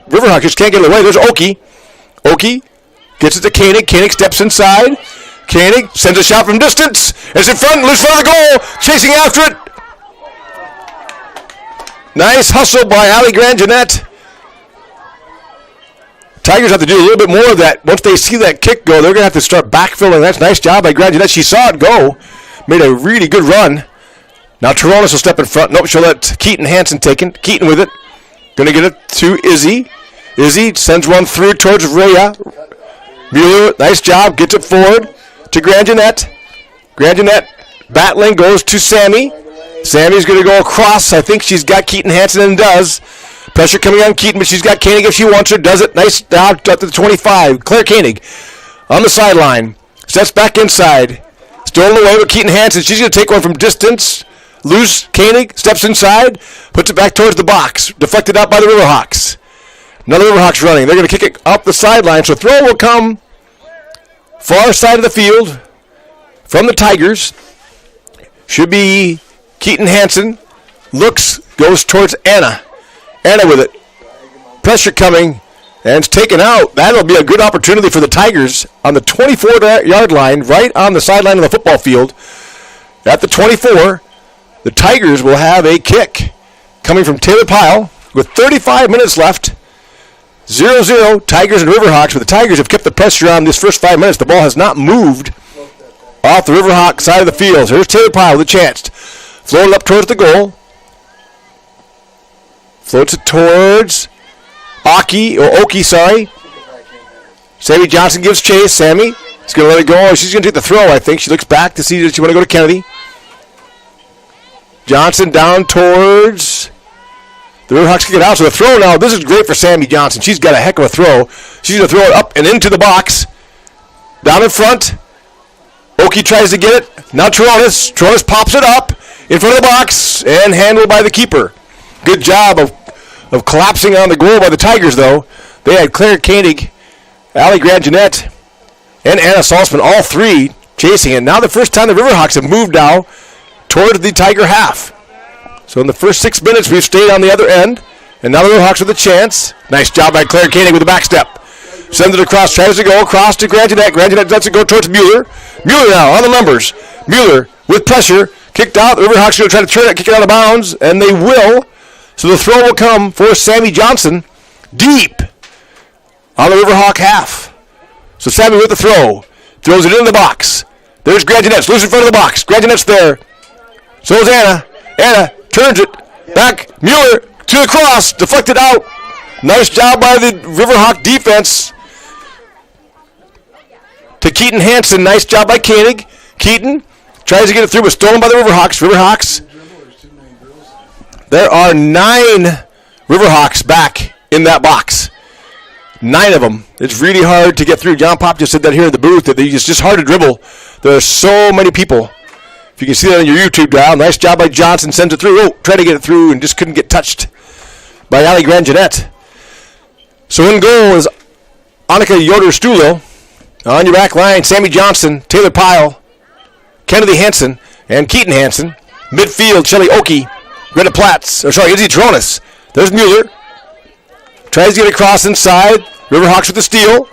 Riverhawks just can't get it away. There's Oki. Oki gets it to Koenig. Koenig steps inside. Koenig sends a shot from distance. It's in front. Loose for the goal. Chasing after it. Nice hustle by Ali Grandjeanette. Tigers have to do a little bit more of that. Once they see that kick go, they're going to have to start backfilling. That's a nice job by Grandjeanette. She saw it go. Made a really good run. Now Toronis will step in front. Nope, she'll let Keaton Hansen take it. Keaton with it. Going to get it to Izzy. Izzy sends one through towards Rhea. Mueller, nice job. Gets it forward to Grandjeanette. Grandjeanette battling, goes to Sammy. Sammy's going to go across. I think she's got Keaton Hansen and does. Pressure coming on Keaton, but she's got Koenig if she wants her. Does it. Nice out to the 25. Claire Koenig on the sideline. Steps back inside. Stolen away with Keaton Hansen. She's going to take one from distance. Loose. Koenig steps inside. Puts it back towards the box. Deflected out by the Riverhawks. Another Riverhawks running. They're going to kick it up the sideline. So throw will come far side of the field from the Tigers. Should be Keaton Hansen. Looks. Goes towards Anna. Anna with it. Pressure coming. And it's taken out. That'll be a good opportunity for the Tigers on the 24-yard line, right on the sideline of the football field. At the 24, the Tigers will have a kick coming from Taylor Pyle with 35 minutes left. 0-0, Tigers and Riverhawks, but the Tigers have kept the pressure on this first 5 minutes. The ball has not moved off the Riverhawk side of the field. So here's Taylor Pyle with a chance. Floating up towards the goal. Floats it towards Oki, sorry. Sammy Johnson gives chase. Sammy is going to let it go. She's going to take the throw, I think. She looks back to see that she want to go to Kennedy. Johnson down towards the Riverhawks kick it out. So the throw now, this is great for Sammy Johnson. She's got a heck of a throw. She's going to throw it up and into the box. Down in front. Oki tries to get it. Now Toronis. Toronis pops it up in front of the box and handled by the keeper. Good job of collapsing on the goal by the Tigers, though. They had Claire Koenig, Ali Grandjeanette, and Anna Saltzman, all three chasing it. Now the first time the Riverhawks have moved now towards the Tiger half. So in the first 6 minutes, we've stayed on the other end, and now the Riverhawks with a chance. Nice job by Claire Koenig with the back step. Sends it across, tries to go across to Grandjeanette. Grandjeanette lets it go towards Mueller. Mueller now on the numbers. Mueller with pressure, kicked out. The Riverhawks are going to try to turn it, kick it out of bounds, and they will. So the throw will come for Sammy Johnson deep on the Riverhawk half. So Sammy with the throw. Throws it into the box. There's Grandjeanette. Loose in front of the box. Grandjeanette's there. So is Anna. Anna turns it back. Mueller to the cross. Deflected out. Nice job by the Riverhawk defense. To Keaton Hansen. Nice job by Koenig. Keaton tries to get it through, but stolen by the Riverhawks. Riverhawks. There are 9 Riverhawks back in that box. 9 of them. It's really hard to get through. John Pop just said that here in the booth, that it's just hard to dribble. There are so many people. If you can see that on your YouTube dial, nice job by Johnson. Sends it through. Oh, tried to get it through and just couldn't get touched by Ali Grandjeanette. So in goal is Annika Yoder-Stulil. On your back line, Sammy Johnson, Taylor Pyle, Kennedy Hansen, and Keaton Hansen. Midfield, Shelly Oki. Izzy Toronis. There's Mueller. Tries to get across inside. Riverhawks with the steal.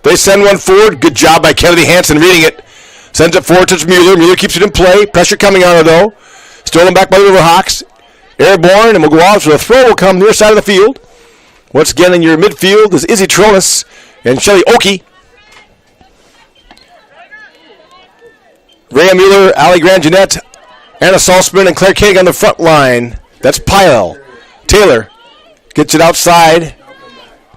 They send one forward. Good job by Kennedy Hansen reading it. Sends it forward to Mueller. Mueller keeps it in play. Pressure coming on her, though. Stolen back by the Riverhawks. Airborne, and we'll go out. So the throw will come near side of the field. Once again, in your midfield is Izzy Toronis and Shelly Oki. Rhea Mueller, Ali Grandjeanette, Anna Saltzman, and Claire Koenig on the front line. That's Pyle. Taylor gets it outside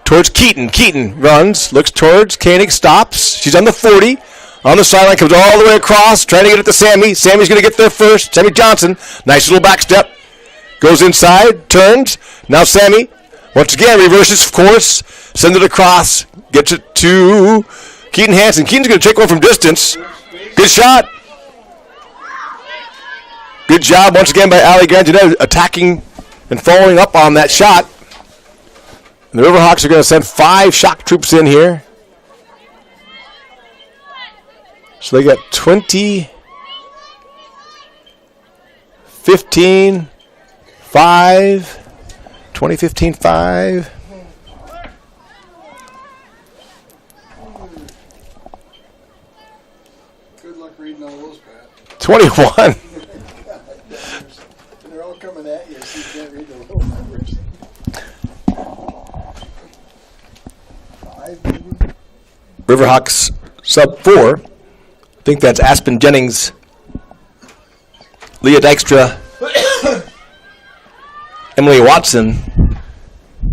towards Keaton. Keaton runs, looks towards Koenig, stops. She's on the 40. On the sideline, comes all the way across, trying to get it to Sammy. Sammy's going to get there first. Sammy Johnson, nice little back step. Goes inside, turns. Now Sammy, once again, reverses, of course. Sends it across, gets it to Keaton Hansen. Keaton's going to take one from distance. Good shot. Good job once again by Ali Grangenet attacking and following up on that shot. And the Riverhawks are going to send 5 shock troops in here. So they got 20, 15, 5, 20, 15, 5. Good luck reading all those, Pat. 21. And they're all coming at you, so you can't read the little numbers. 5, maybe? Riverhawks sub 4. I think that's Aspen Jennings, Leah Dykstra, Emily Watson,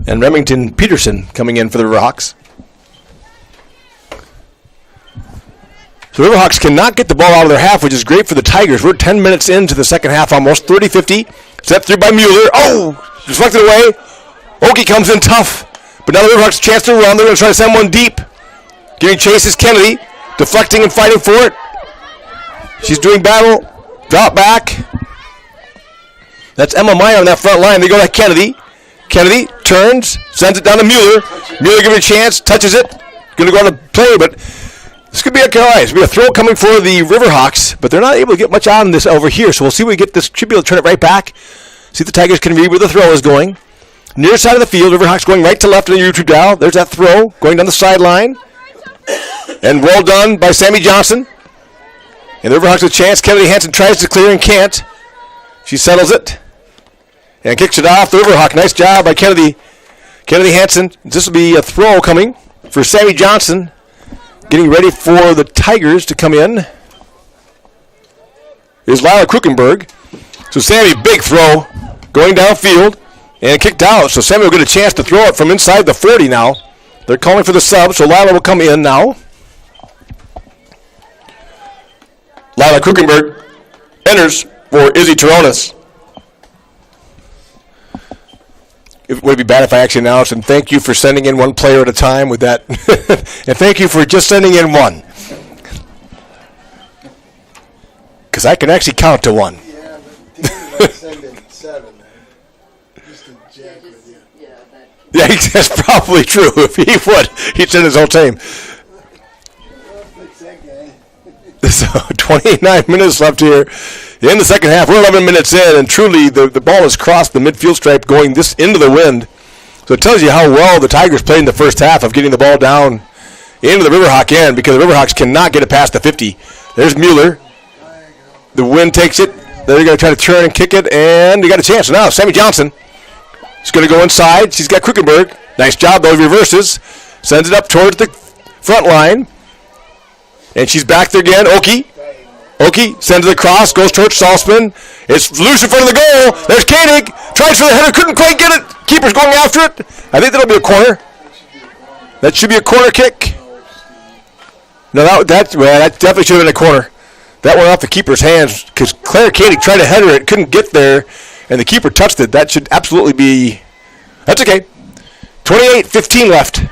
and Remington Peterson coming in for the Riverhawks. So the Riverhawks cannot get the ball out of their half, which is great for the Tigers. We're 10 minutes into the second half, almost 30-50. Set through by Mueller. Oh, deflected away. Okie comes in tough. But now the Riverhawks chance to run. They're going to try to send one deep. Giving chase is Kennedy. Deflecting and fighting for it. She's doing battle. Drop back. That's Emma Meyer on that front line. They go to Kennedy. Kennedy turns, sends it down to Mueller. Mueller giving a chance, touches it. Going to go on to play, but this could be a guys. Be a throw coming for the Riverhawks, but they're not able to get much on this over here. So we'll see if we get this. Should be able to turn it right back. See if the Tigers can read where the throw is going. Near side of the field, Riverhawks going right to left in the YouTube dial. There's that throw going down the sideline. And well done by Sammy Johnson. And the Riverhawks with a chance. Kennedy Hansen tries to clear and can't. She settles it. And kicks it off. The Riverhawk. Nice job by Kennedy. Kennedy Hansen. This will be a throw coming for Sammy Johnson. Getting ready for the Tigers to come in. Is Lila Krukenberg. So Sammy, big throw. Going downfield. And kicked out. So Sammy will get a chance to throw it from inside the 40 now. They're calling for the sub. So Lila will come in now. Lila Krukenberg enters for Izzy Taronis. Would it be bad if I actually announced, and thank you for sending in one player at a time with that. And thank you for just sending in one. Because I can actually count to one. Yeah, but Danny might send in 7 then. Just to jack with you. Yeah, that's probably true. If he would, he'd send his whole team. Fix that guy. So 29 minutes left here in the second half. We're 11 minutes in, and truly the ball has crossed the midfield stripe going this into the wind. So it tells you how well the Tigers played in the first half of getting the ball down into the Riverhawk end, because the Riverhawks cannot get it past the 50. There's Mueller. The wind takes it. They're going to try to turn and kick it, and they got a chance. So now Sammy Johnson is going to go inside. She's got Krukenberg. Nice job, though. Reverses. Sends it up towards the front line. And she's back there again. Okie sends it across, goes towards Salzman. It's loose in front of the goal. There's Koenig. Tries for the header, couldn't quite get it. Keeper's going after it. I think that'll be a corner. That should be a corner kick. No, that definitely should have been a corner. That went off the keeper's hands because Claire Koenig tried to header it, couldn't get there, and the keeper touched it. That should absolutely be. That's okay. 28-15 left.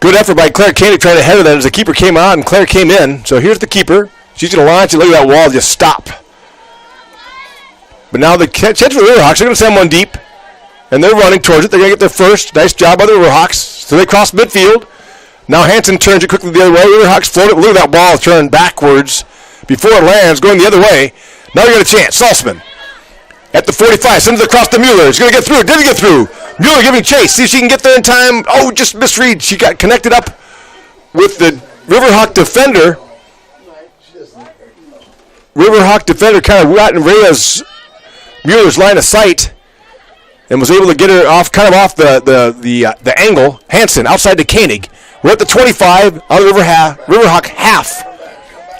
Good effort by Claire Koenig trying to header that as the keeper came out and Claire came in. So here's the keeper. She's going to launch it. Look at that wall just stop. But now the chance for the Riverhawks, they're going to send one deep. And they're running towards it. They're going to get their first. Nice job by the Riverhawks. So they cross midfield. Now Hansen turns it quickly the other way. Riverhawks float it. Look at that ball turn backwards before it lands, going the other way. Now you got a chance. Salzman at the 45. Sends it across to Mueller. He's going to get through. Didn't get through. Mueller giving chase. See if she can get there in time. Oh, just misread. She got connected up with the Riverhawk defender. Riverhawk defender kind of got in Mueller's line of sight and was able to get her off, kind of off the angle. Hansen outside to Koenig. We're at the 25 on the Riverhawk half.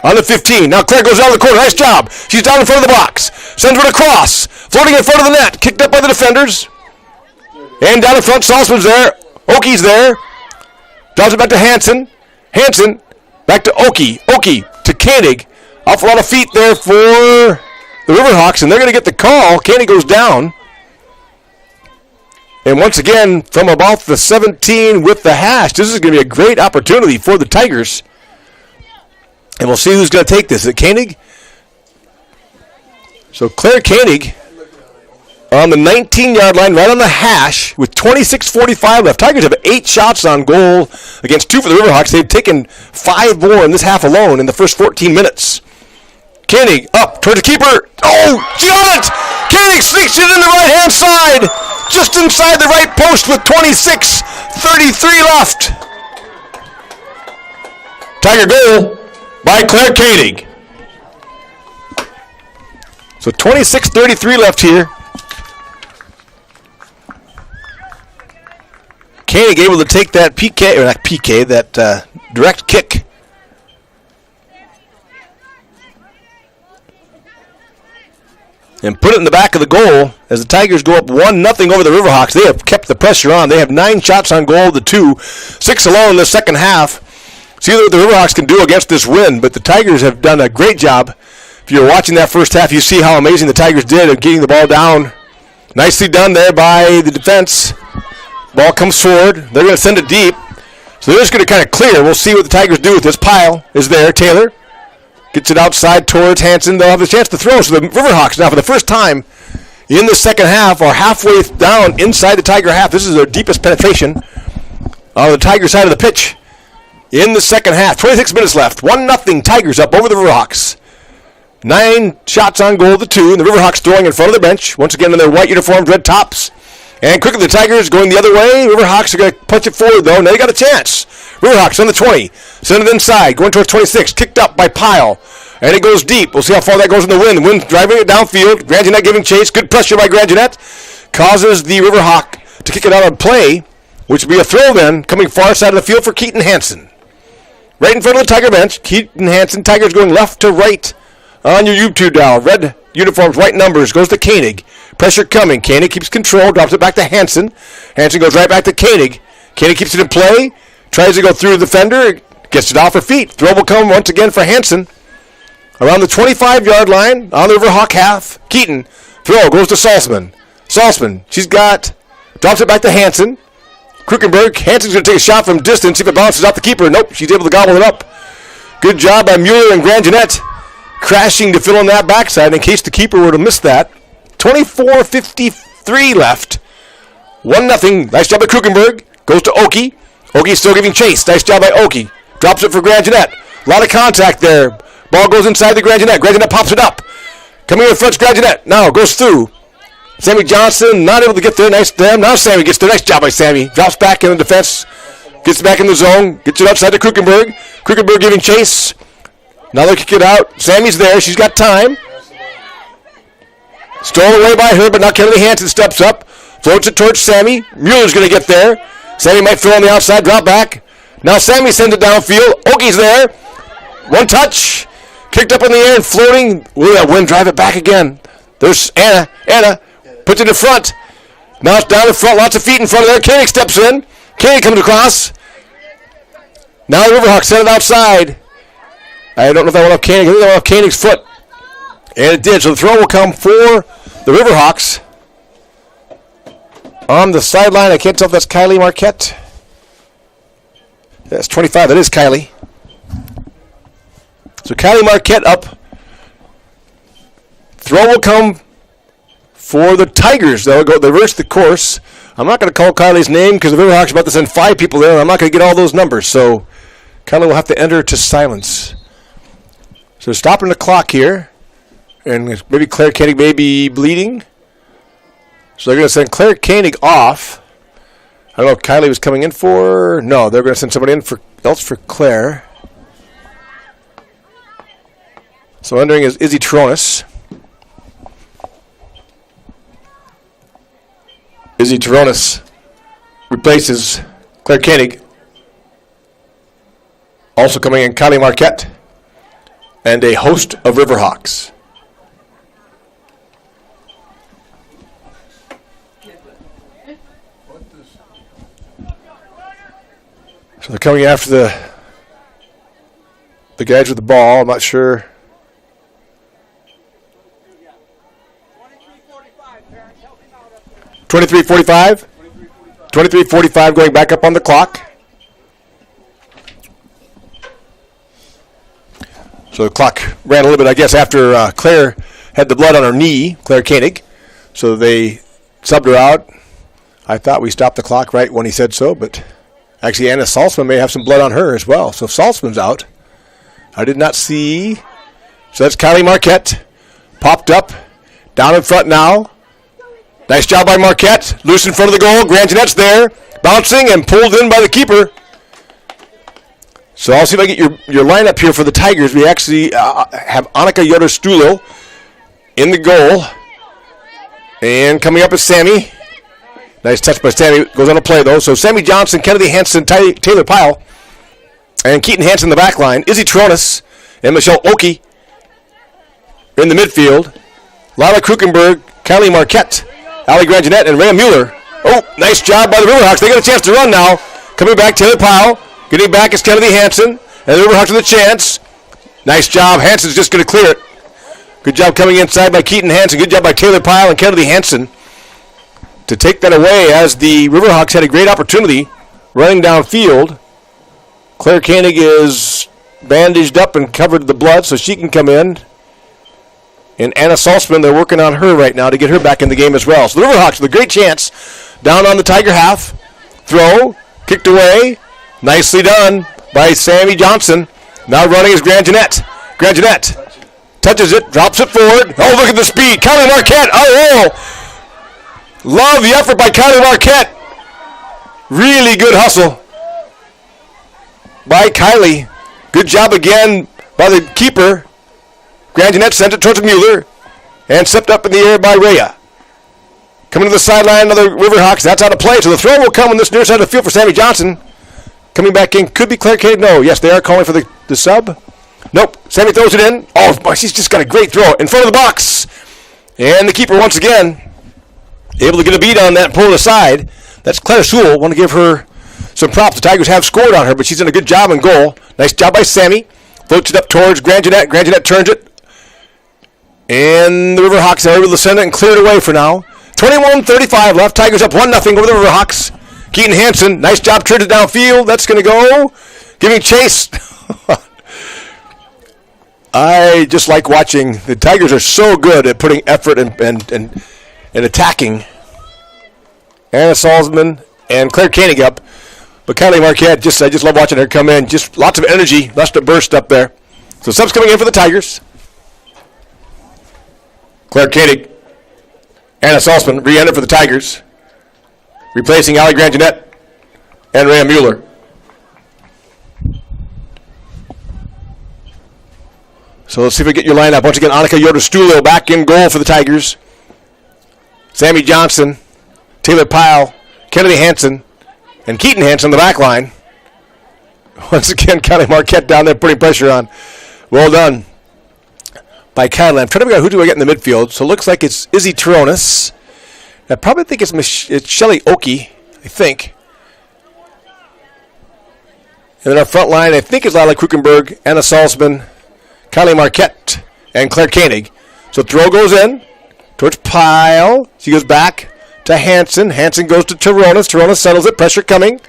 On the 15. Now Claire goes out of the corner. Nice job. She's down in front of the box. Sends it across. Floating in front of the net. Kicked up by the defenders. And down in front, Salzman's there. Okie's there. Drops it back to Hansen. Hansen back to Okie. Okie to Koenig. Off a lot of feet there for the Riverhawks, and they're going to get the call. Koenig goes down. And once again, from about the 17 with the hash, this is going to be a great opportunity for the Tigers. And we'll see who's going to take this. Is it Koenig? So Claire Koenig on the 19-yard line, right on the hash, with 26:45 left. Tigers have 8 shots on goal against 2 for the Riverhawks. They've taken 5 more in this half alone in the first 14 minutes. Koenig up towards the keeper. Oh, she got it! Koenig sneaks it in the right-hand side, just inside the right post with 26:33 left. Tiger goal by Claire Koenig. So 26:33 left here. Koenig able to take that PK, or not PK, that direct kick. And put it in the back of the goal as the Tigers go up 1-0 over the Riverhawks. They have kept the pressure on. They have 9 shots on goal to 2, 6 alone in the second half. See what the Riverhawks can do against this win, but the Tigers have done a great job. If you're watching that first half, you see how amazing the Tigers did at getting the ball down. Nicely done there by the defense. Ball comes forward. They're going to send it deep. So they're just going to kind of clear. We'll see what the Tigers do with this. Pile is there. Taylor gets it outside towards Hanson. They'll have a chance to throw. So the Riverhawks now, for the first time in the second half, are halfway down inside the Tiger half. This is their deepest penetration on the Tiger side of the pitch in the second half. 26 minutes left. 1-0 Tigers up over the Riverhawks. 9 shots on goal to 2, and the Riverhawks throwing in front of the bench. Once again in their white uniforms, red tops. And quickly the Tigers going the other way. Riverhawks are going to punch it forward, though. Now they got a chance. Riverhawks on the 20. Send it inside. Going towards 26. Kicked up by Pyle. And it goes deep. We'll see how far that goes in the wind. The wind driving it downfield. Grangenet giving chase. Good pressure by Grangenet. Causes the Riverhawk to kick it out on play, which will be a throw then, coming far side of the field for Keaton Hansen. Right in front of the Tiger bench. Keaton Hansen. Tigers going left to right on your YouTube dial. Red uniforms, white numbers. Goes to Koenig. Pressure coming. Koenig keeps control. Drops it back to Hansen. Hansen goes right back to Koenig. Koenig keeps it in play. Tries to go through the defender. Gets it off her feet. Throw will come once again for Hansen. Around the 25-yard line on the Riverhawk half. Keaton. Throw goes to Salzman. Salzman. She's got. Drops it back to Hansen. Krukenberg. Hansen's going to take a shot from distance. See if it bounces off the keeper. Nope. She's able to gobble it up. Good job by Mueller and Grangenet. Crashing to fill in that backside in case the keeper were to miss that. 24:53 left. 1-0. Nice job by Krukenberg. Goes to Oki. Oki's still giving chase. Nice job by Oki. Drops it for Grangenet. A lot of contact there. Ball goes inside the Grangenet. Grangenet pops it up. Coming in front, Grangenet. Now goes through. Sammy Johnson not able to get there. Nice to them. Now Sammy gets there. Nice job by Sammy. Drops back in the defense. Gets back in the zone. Gets it outside to Krukenberg. Krukenberg giving chase. Now they kick it out. Sammy's there. She's got time. Stolen away by her, but now Kennedy Hansen steps up. Floats it towards Sammy. Mueller's going to get there. Sammy might throw on the outside, drop back. Now Sammy sends it downfield. Oki's there. One touch. Kicked up in the air and floating. Will that wind drive it back again? There's Anna. Anna puts it in front. Now it's down in front. Lots of feet in front of there. Koenig steps in. Koenig comes across. Now the Riverhawks send it outside. I don't know if that went off Koenig. I think that went off Koenig's foot. And it did. So the throw will come for the Riverhawks. On the sideline, I can't tell if that's Kylie Marquette. That's 25. That is Kylie. So Kylie Marquette up. Throw will come for the Tigers. They'll go. They reverse the course. I'm not going to call Kylie's name because the Riverhawks are about to send 5 people there, and I'm not going to get all those numbers. So Kylie will have to enter to silence. So stopping the clock here. And maybe Claire Koenig may be bleeding. So they're going to send Claire Koenig off. I don't know if Kylie was coming in for. No, they're going to send somebody in else for Claire. So entering is Izzy Taronis. Izzy Taronis replaces Claire Koenig. Also coming in Kylie Marquette. And a host of Riverhawks. So they're coming after the guys with the ball. I'm not sure. 23:45. 23:45 going back up on the clock. So the clock ran a little bit, I guess, after Claire had the blood on her knee, Claire Koenig. So they subbed her out. I thought we stopped the clock right when he said so, but actually Anna Salzman may have some blood on her as well. So if Salzman's out, I did not see. So that's Kylie Marquette. Popped up. Down in front now. Nice job by Marquette. Loose in front of the goal. Grand Jeanette's there. Bouncing and pulled in by the keeper. So I'll see if I get your lineup here for the Tigers. We actually have Annika Yoder-Stulo in the goal. And coming up is Sammy. Nice touch by Sammy. Goes on a play, though. So Sammy Johnson, Kennedy Hansen, Taylor Pyle, and Keaton Hansen in the back line. Izzy Tronis and Michelle Oki in the midfield. Lila Krukenberg, Kylie Marquette, Ali Grand-Jeanette, and Rhea Mueller. Oh, nice job by the Riverhawks. They get a chance to run now. Coming back, Taylor Pyle. Getting back is Kennedy Hansen. And the Riverhawks with a chance. Nice job. Hansen's just going to clear it. Good job coming inside by Keaton Hansen. Good job by Taylor Pyle and Kennedy Hansen to take that away as the Riverhawks had a great opportunity running downfield. Claire Koenig is bandaged up and covered the blood so she can come in. And Anna Salzman, they're working on her right now to get her back in the game as well. So the Riverhawks with a great chance down on the Tiger half. Throw, kicked away. Nicely done by Sammy Johnson. Now running is Grand Jeanette. Grand Jeanette touches it, drops it forward. Oh, look at the speed. Kylie Marquette. Oh, love the effort by Kylie Marquette. Really good hustle by Kylie. Good job again by the keeper. Grand Jeanette sent it towards Mueller and stepped up in the air by Rhea. Coming to the sideline of the Riverhawks. That's out of play. So the throw will come on this near side of the field for Sammy Johnson. Coming back in. Could be Claire Koenig. No. Yes, they are calling for the sub. Nope. Sammy throws it in. Oh, she's just got a great throw in front of the box. And the keeper once again able to get a beat on that and pull it aside. That's Claire Sewell. Want to give her some props. The Tigers have scored on her, but she's done a good job in goal. Nice job by Sammy. Floats it up towards Grand Jeanette. Grand Jeanette turns it. And the Riverhawks are able to send it and clear it away for now. 21-35 left. Tigers up 1-0 over the Riverhawks. Keaton Hansen, nice job, turns it downfield. That's going to go. Giving chase. I just like watching. The Tigers are so good at putting effort and attacking. Anna Salzman and Claire Koenig up. But Kylie Marquette, I just love watching her come in. Just lots of energy, lots of burst up there. So subs coming in for the Tigers. Claire Koenig. Anna Salzman re-entered for the Tigers. Replacing Ali Grand-Jeanette and Rhea Mueller. So let's see if we get your lineup. Once again, Annika Yoder-Stulo back in goal for the Tigers. Sammy Johnson, Taylor Pyle, Kennedy Hansen, and Keaton Hansen on the back line. Once again, Kylie Marquette down there putting pressure on. Well done by Kylie. I'm trying to figure out who do I get in the midfield. So it looks like it's Izzy Tronis. I probably think it's Shelley Oki, I think. And then our front line, I think, is Lila Krukenberg, Anna Salzman, Kylie Marquette, and Claire Koenig. So throw goes in towards Pyle. She goes back to Hansen. Hansen goes to Tronis. Tronis settles it. Pressure coming.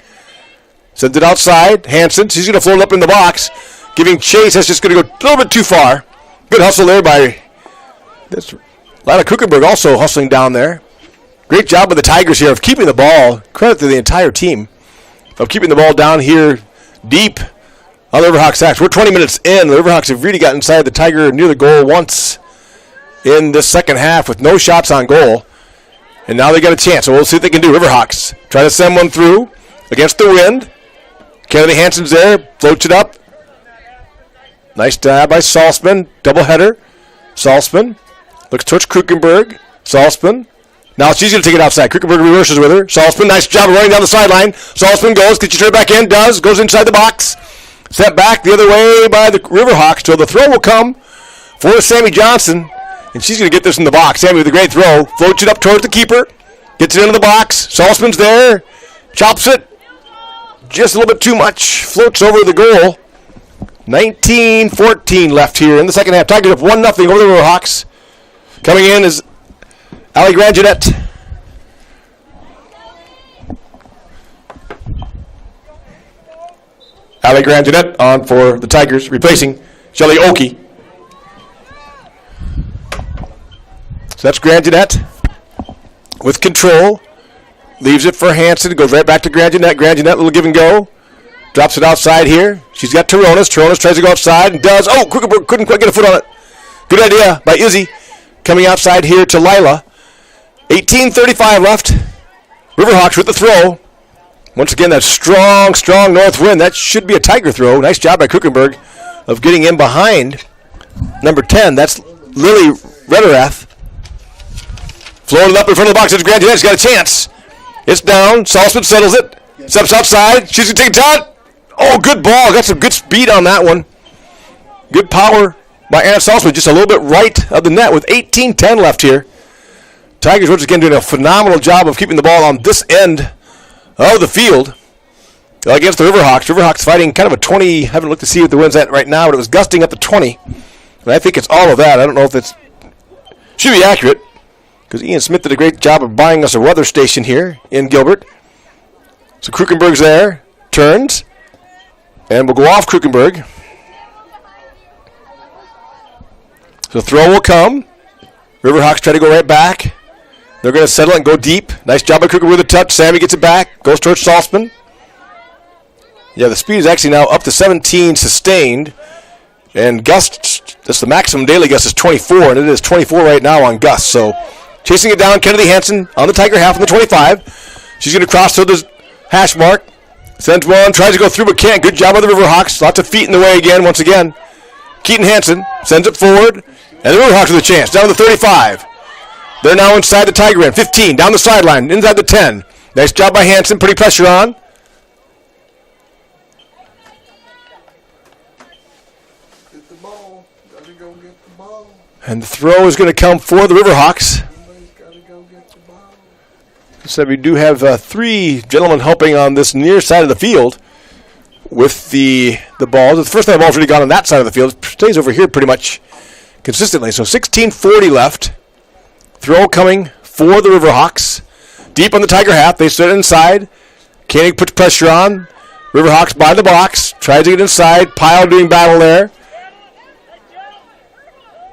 Sends it outside. Hansen, she's going to float it up in the box. Giving chase. That's just going to go a little bit too far. Good hustle there by Lila Krukenberg, also hustling down there. Great job by the Tigers here of keeping the ball. Credit to the entire team of keeping the ball down here deep on the Riverhawks axe. We're 20 minutes in. The Riverhawks have really got inside the Tiger near the goal once in this second half with no shots on goal. And now they got a chance. So we'll see what they can do. Riverhawks try to send one through against the wind. Kennedy Hansen's there. Floats it up. Nice dive by Salzman. Double header. Salzman looks towards Krukenberg. Salzman. Now she's going to take it outside. Krukenberg reverses with her. Salzman, nice job of running down the sideline. Salzman goes. Gets you turn back in. Does. Goes inside the box. Sent back the other way by the Riverhawks. So the throw will come for Sammy Johnson. And she's going to get this in the box. Sammy with a great throw. Floats it up towards the keeper. Gets it into the box. Salzman's there. Chops it. Just a little bit too much. Floats over the goal. 19-14 left here in the second half. Tigers up 1-0 over the Riverhawks. Coming in is Ali Grand-Jeanette. Ali Grand-Jeanette on for the Tigers, replacing Shelley Oki. So that's Grand Jeanette with control. Leaves it for Hanson. Goes right back to Grand Jeanette. Grand Jeanette, little give and go. Drops it outside here. She's got Toronis. Toronis tries to go outside and does. Oh, Krukenberg couldn't quite get a foot on it. Good idea by Izzy. Coming outside here to Lila. 18:35 left. Riverhawks with the throw. Once again, that strong, strong north wind. That should be a Tiger throw. Nice job by Krukenberg of getting in behind number 10. That's Lily Rederath. Floated up in front of the box. It's Grand Jeanette's got a chance. It's down. Salzman settles it. Steps outside. She's going to take a shot. Oh, good ball. Got some good speed on that one. Good power by Anna Salzman. Just a little bit right of the net with 18:10 left here. Tigers once again doing a phenomenal job of keeping the ball on this end of the field against the Riverhawks. Riverhawks fighting kind of a 20. I haven't looked to see what the wind's at right now, but it was gusting up to 20. And I think it's all of that. I don't know if it's should be accurate because Ian Smith did a great job of buying us a weather station here in Gilbert. So Krukenberg's there, turns, and we'll go off Krukenberg. So throw will come. Riverhawks try to go right back. They're going to settle and go deep. Nice job by Krukenberg with a touch. Sammy gets it back. Goes towards Salzman. Yeah, the speed is actually now up to 17 sustained. And gust, that's the maximum daily gust is 24, and it is 24 right now on gust. So chasing it down, Kennedy Hansen on the Tiger half on the 25. She's going to cross to the hash mark. Sends one, tries to go through but can't. Good job by the Riverhawks. Lots of feet in the way again, once again. Keaton Hansen sends it forward. And the Riverhawks with a chance, down to the 35. They're now inside the Tiger end. 15, down the sideline, inside the 10. Nice job by Hansen, putting pressure on. Get the ball. Gotta go get the ball. And the throw is going to come for the Riverhawks. Somebody's gotta go get the ball. So we do have 3 gentlemen helping on this near side of the field with the balls. It's the first time the ball's really gone on that side of the field. It stays over here pretty much consistently. So 16:40 left. Throw coming for the Riverhawks. Deep on the Tiger half. They sit inside. Koenig puts pressure on. Riverhawks by the box. Tries to get inside. Pyle doing battle there.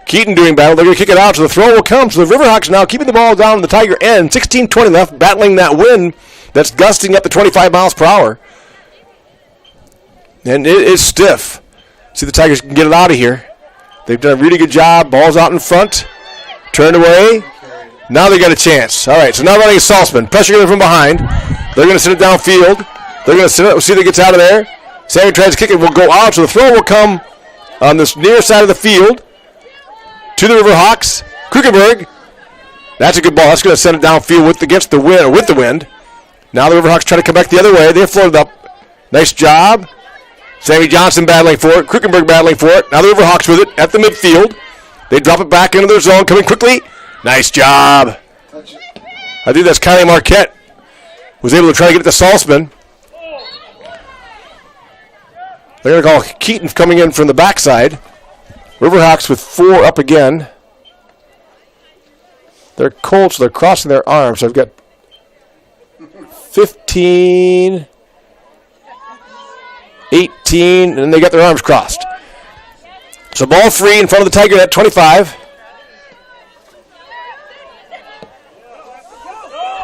Keaton doing battle. They're going to kick it out, so the throw will come. So the Riverhawks now keeping the ball down on the Tiger end. 16:20 left, battling that wind that's gusting up to 25 miles per hour. And it is stiff. See the Tigers can get it out of here. They've done a really good job. Ball's out in front. Turned away. Now they got a chance. All right, so now running is Salzman. Pressure coming from behind. They're going to send it downfield. They're going to send it. We'll see if it gets out of there. Sammy tries to kick it. Will go out, so the throw will come on this near side of the field to the Riverhawks. Krukenberg. That's a good ball. That's going to send it downfield with the wind. Now the Riverhawks try to come back the other way. They're floated up. Nice job. Sammy Johnson battling for it. Krukenberg battling for it. Now the Riverhawks with it at the midfield. They drop it back into their zone. Coming quickly. Nice job. I think that's Kylie Marquette. Was able to try to get it to Salzman. They're going to call Keaton coming in from the backside. Riverhawks with 4 up again. They're cold, so they're crossing their arms. So I've got 15, 18, and then they got their arms crossed. So ball free in front of the Tiger at 25.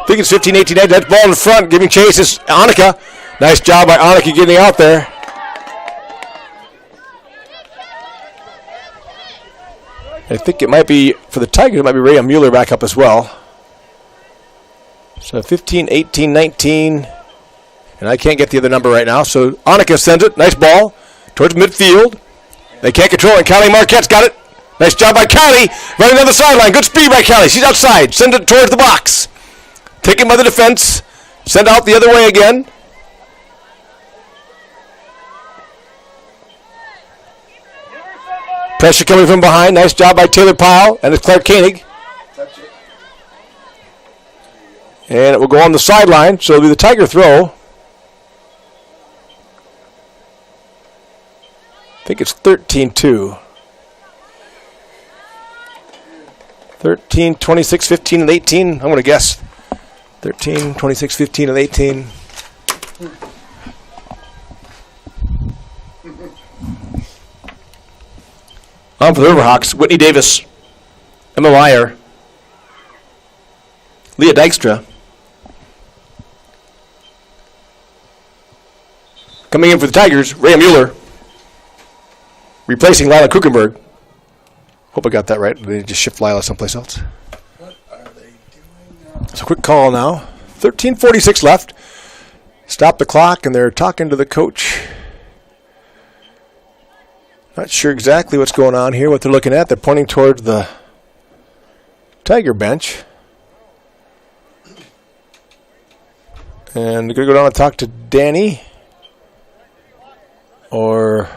I think it's 15, 18, that's ball in front, giving chase is Annika. Nice job by Annika getting out there. I think it might be, for the Tigers, it might be Ray Mueller back up as well. So 15, 18, 19, and I can't get the other number right now. So Annika sends it, nice ball, towards midfield. They can't control it, and Callie Marquette's got it. Nice job by Callie, running down the sideline. Good speed by Callie, she's outside, sends it towards the box. Taken by the defense, sent out the other way again. Pressure coming from behind. Nice job by Taylor Powell, and it's Clark Koenig. And it will go on the sideline, so it'll be the Tiger throw. I think it's 13-2. 13, 26, 15, and 18. I'm going to guess 13, 26, 15, and 18. On for the Riverhawks, Whitney Davis, Emma Meyer, Leah Dykstra. Coming in for the Tigers, Rhea Mueller. Replacing Lila Kuchenberg. Hope I got that right. Did they just shift Lila someplace else? What are they doing now? So quick call now. 13:46 left. Stop the clock, and they're talking to the coach. Not sure exactly what's going on here, what they're looking at. They're pointing towards the Tiger bench. And they're going to go down and talk to Danny. Or...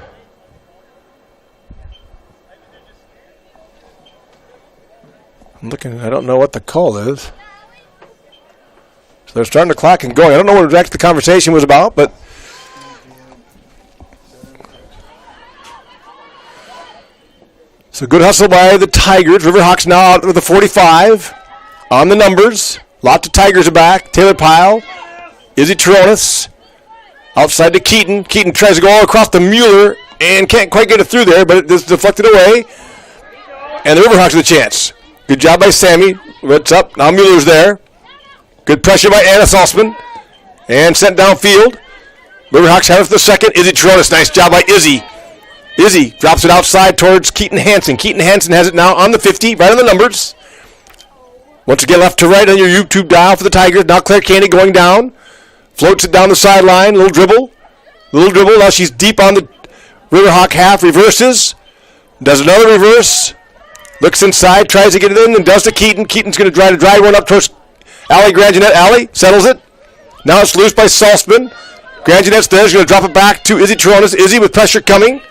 I'm looking, I don't know what the call is. So they're starting the clock and going. I don't know what exactly the conversation was about, but... So good hustle by the Tigers. Riverhawks now out with the 45 on the numbers. Lots of Tigers are back. Taylor Pyle, Izzy Taronis, outside to Keaton. Keaton tries to go all across the Mueller and can't quite get it through there, but it is deflected away. And the Riverhawks with a chance. Good job by Sammy. What's up? Now Mueller's there. Good pressure by Anna Salzman. And sent downfield. Riverhawks have it for the second. Izzy Taronis. Nice job by Izzy. Izzy drops it outside towards Keaton Hansen. Keaton Hansen has it now on the 50, right on the numbers. Once again, left to right on your YouTube dial for the Tigers. Now Claire Candy going down. Floats it down the sideline. Little dribble. Now she's deep on the Riverhawk half. Reverses. Does another reverse. Looks inside. Tries to get it in and does to Keaton. Keaton's going to try to drive one up towards Allie Grangenet. Allie settles it. Now it's loose by Salzman. Grangenet's there. She's going to drop it back to Izzy Taronis. Izzy with pressure coming.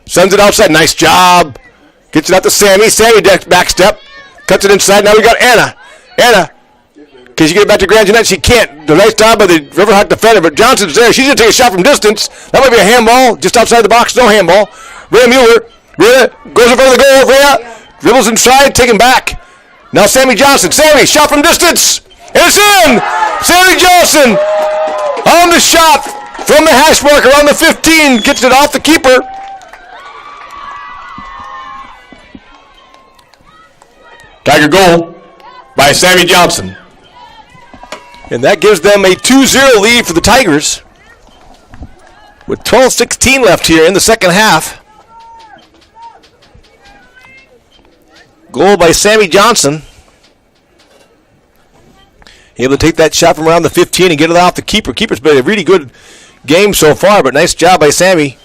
Sends it outside. Nice job. Gets it out to Sammy. Sammy back step. Cuts it inside. Now we got Anna. Anna. Can she get it back to Grangenet? She can't. The nice job by the Riverhawk defender, but Johnson's there. She's going to take a shot from distance. That might be a handball. Just outside the box. No handball. Rhea Mueller. Rhea goes in front of the goal. Rhea dribbles inside. Taken back. Now Sammy Johnson. Sammy, shot from distance. And it's in. Sammy Johnson on the shot from the hash marker on the 15. Gets it off the keeper. Tiger goal by Sammy Johnson. And that gives them a 2-0 lead for the Tigers with 12:16 left here in the second half. Goal by Sammy Johnson. Able to take that shot from around the 15 and get it off the keeper. Keeper's been a really good game so far, but nice job by Sammy.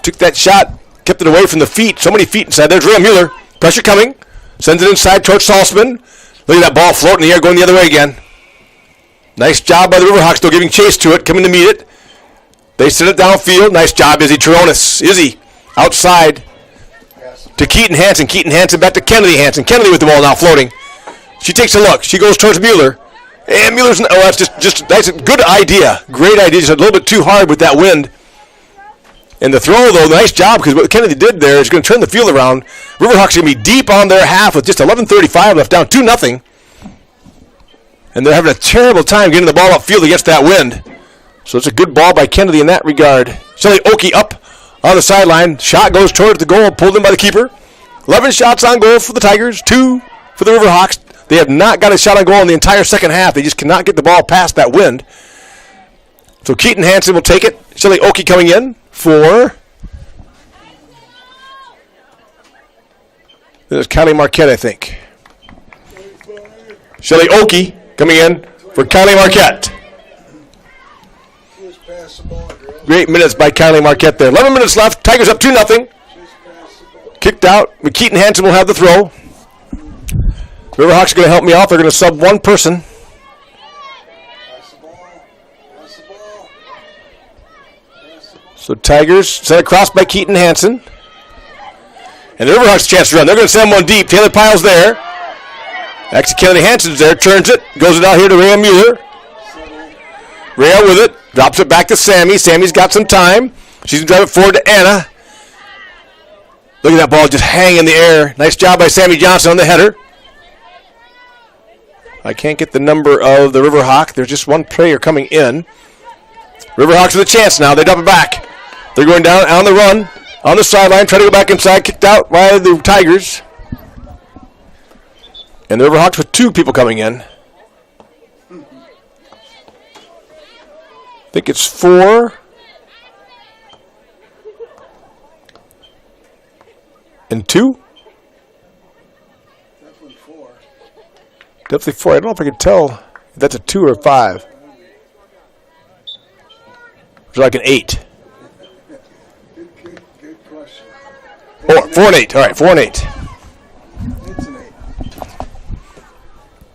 Took that shot, kept it away from the feet. So many feet inside. There's Rhea Mueller. Pressure coming. Sends it inside towards Salzman. Look at that ball floating in the air, going the other way again. Nice job by the Riverhawks, though, giving chase to it, coming to meet it. They send it downfield. Nice job, Izzy Taronis. Izzy outside to Keaton Hansen. Keaton Hansen back to Kennedy Hansen. Kennedy with the ball now floating. She takes a look. She goes towards Mueller. And Mueller's, that's that's a good idea. Great idea. Just a little bit too hard with that wind. And the throw, though, nice job, because what Kennedy did there is going to turn the field around. Riverhawks going to be deep on their half with just 11:35 left, down 2-0. And they're having a terrible time getting the ball upfield against that wind. So it's a good ball by Kennedy in that regard. Shelly Oki up on the sideline. Shot goes towards the goal, pulled in by the keeper. 11 shots on goal for the Tigers, 2 for the Riverhawks. They have not got a shot on goal in the entire second half. They just cannot get the ball past that wind. So Keaton Hansen will take it. Shelly Oki coming in for... There's Kylie Marquette, I think. Shelly Oki coming in for Kylie Marquette. Great minutes by Kylie Marquette there. 11 minutes left. Tigers up 2-0. Kicked out. Keaton Hansen will have the throw. Riverhawks are going to help me out. They're going to sub one person. So Tigers sent across by Keaton Hansen. And the Riverhawks chance to run. They're going to send one deep. Taylor Pyle's there. Actually, Kennedy Hansen's there. Turns it. Goes it out here to Rhea Mueller. Rhea with it. Drops it back to Sammy. Sammy's got some time. She's going to drive it forward to Anna. Look at that ball just hang in the air. Nice job by Sammy Johnson on the header. I can't get the number of the Riverhawk. There's just one player coming in. Riverhawks with a chance now. They dump it back. They're going down on the run. On the sideline, trying to go back inside. Kicked out by the Tigers. And the Riverhawks with 2 people coming in. I think it's 4 and 2. Definitely 4. Definitely 4. I don't know if I can tell if that's a 2 or a 5. It's like an 8. Good question. 4 and 8. All right, 4 and 8. It's an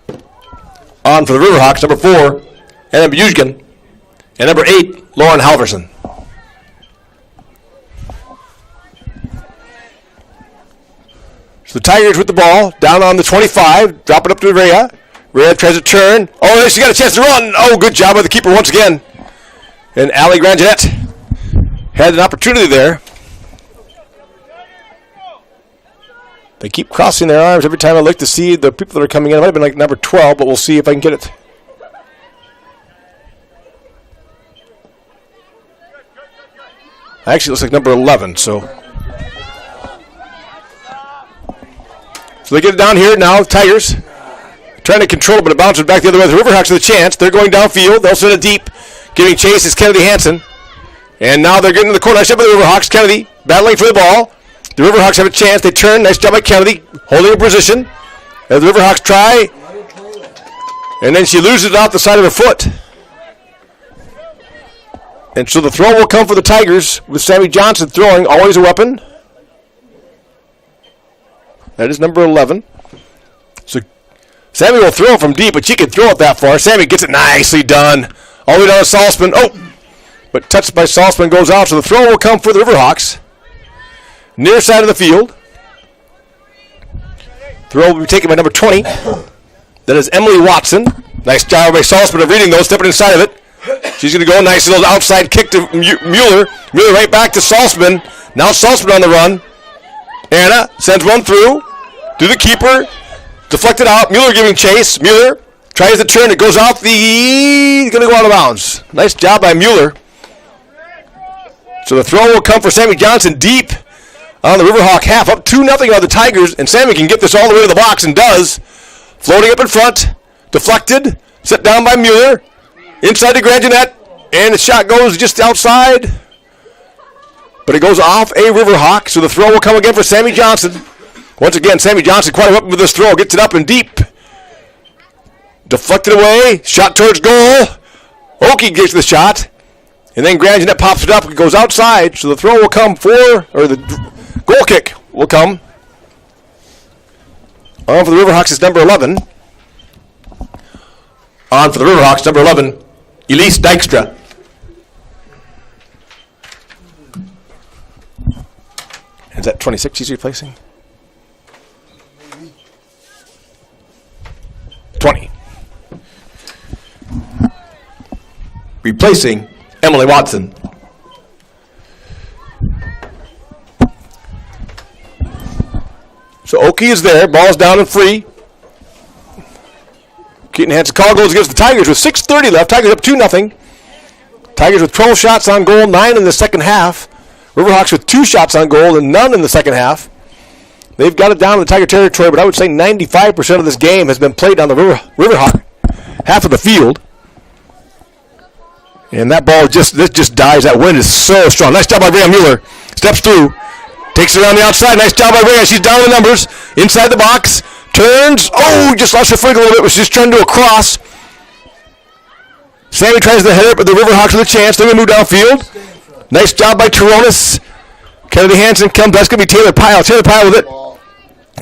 8. On for the Riverhawks, number 4, and Bujkin. And number 8, Lauren Halverson. So the Tigers with the ball, down on the 25, drop it up to Rhea. Rhea tries to turn. Oh, she got a chance to run. Oh, good job by the keeper once again. And Allie Grangenet had an opportunity there. They keep crossing their arms every time I look to see the people that are coming in. It might have been like number 12, but we'll see if I can get it. Actually, it looks like number 11, so they get it down here now, Tigers. Trying to control it, but it bounces back the other way. The Riverhawks with a chance. They're going downfield. They'll send it deep. Giving chase is Kennedy Hansen. And now they're getting to the corner. Nice job by the Riverhawks. Kennedy battling for the ball. The Riverhawks have a chance. They turn. Nice job by Kennedy holding a position. As the Riverhawks try. And then she loses it off the side of her foot. And so the throw will come for the Tigers with Sammy Johnson throwing. Always a weapon. That is number 11. So Sammy will throw from deep, but she can throw it that far. Sammy gets it nicely done. All the way down to Salzman. Oh! But touched by Salzman goes out. So the throw will come for the Riverhawks. Near side of the field. Throw will be taken by number 20. That is Emily Watson. Nice job by Salzman of reading those, stepping inside of it. She's going to go. Nice little outside kick to Mueller. Mueller right back to Salzman. Now Salzman on the run. Anna sends one through to the keeper. Deflected out. Mueller giving chase. Mueller tries to turn. It goes off the... Going to go out of bounds. Nice job by Mueller. So the throw will come for Sammy Johnson deep on the Riverhawk half. Up 2-0 on the Tigers. And Sammy can get this all the way to the box and does. Floating up in front. Deflected. Set down by Mueller. Inside the Grangenet. And the shot goes just outside. But it goes off a Riverhawk. So the throw will come again for Sammy Johnson. Once again, Sammy Johnson quite a weapon with this throw. Gets it up and deep. Deflected away. Shot towards goal. Oki gets the shot. And then Grangenet pops it up. It goes outside. So the throw will come or the goal kick will come. On for the Riverhawks is number 11. On for the Riverhawks, number 11, Elise Dykstra. Is that 26 she's replacing? 20. Replacing Emily Watson. So Oki is there. Ball's down and free. Keaton Hansen call goes against the Tigers with 6:30 left. Tigers up 2-0. Tigers with 12 shots on goal, 9 in the second half. Riverhawks with 2 shots on goal and none in the second half. They've got it down in the Tiger territory, but I would say 95% of this game has been played on the Riverhawk half of the field. And that ball just dies. That wind is so strong. Nice job by Rhea Mueller. Steps through. Takes it around the outside. Nice job by Rhea. She's down the numbers. Inside the box. Turns. Oh, just lost her footing a little bit. Was just trying to do a cross. Sammy tries to head it, but the Riverhawks with a chance. They're going to move downfield. Nice job by Turonis. Kennedy Hansen comes. That's going to be Taylor Pyle. Taylor Pyle with it.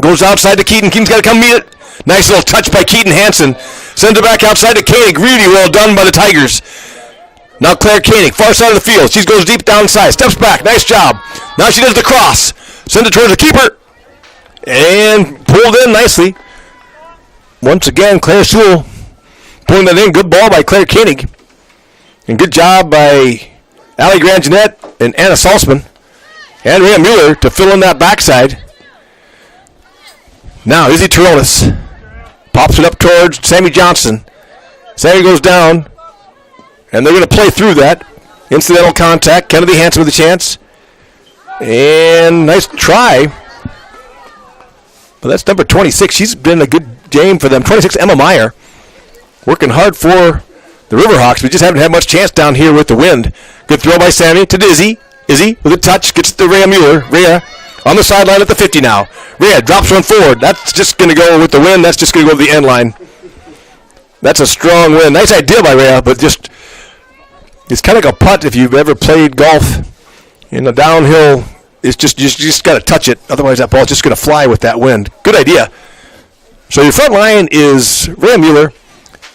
Goes outside to Keaton. Keaton's got to come meet it. Nice little touch by Keaton Hansen. Sends it back outside to Koenig. Really well done by the Tigers. Now Claire Koenig, far side of the field. She goes deep downside. Steps back. Nice job. Now she does the cross. Sends it towards the keeper. And pulled in nicely. Once again, Claire Sewell pulling that in. Good ball by Claire Koenig. And good job by Allie Grangenet and Anna Salzman. And Rhea Mueller to fill in that backside. Now Izzy Turonis pops it up towards Sammy Johnson. Sammy goes down. And they're going to play through that. Incidental contact. Kennedy Hansen with a chance. And nice try. But that's number 26. She's been a good game for them. 26, Emma Meyer. Working hard for the Riverhawks. We just haven't had much chance down here with the wind. Good throw by Sammy to Izzy. Izzy with a touch gets to Rhea Mueller. Rhea on the sideline at the 50 now. Rhea drops one forward. That's just going to go with the wind. That's just going to go to the end line. That's a strong win. Nice idea by Rhea, but just it's kind of like a putt if you've ever played golf. In the downhill, it's just you just got to touch it. Otherwise, that ball's just going to fly with that wind. Good idea. So your front line is Rhea Mueller,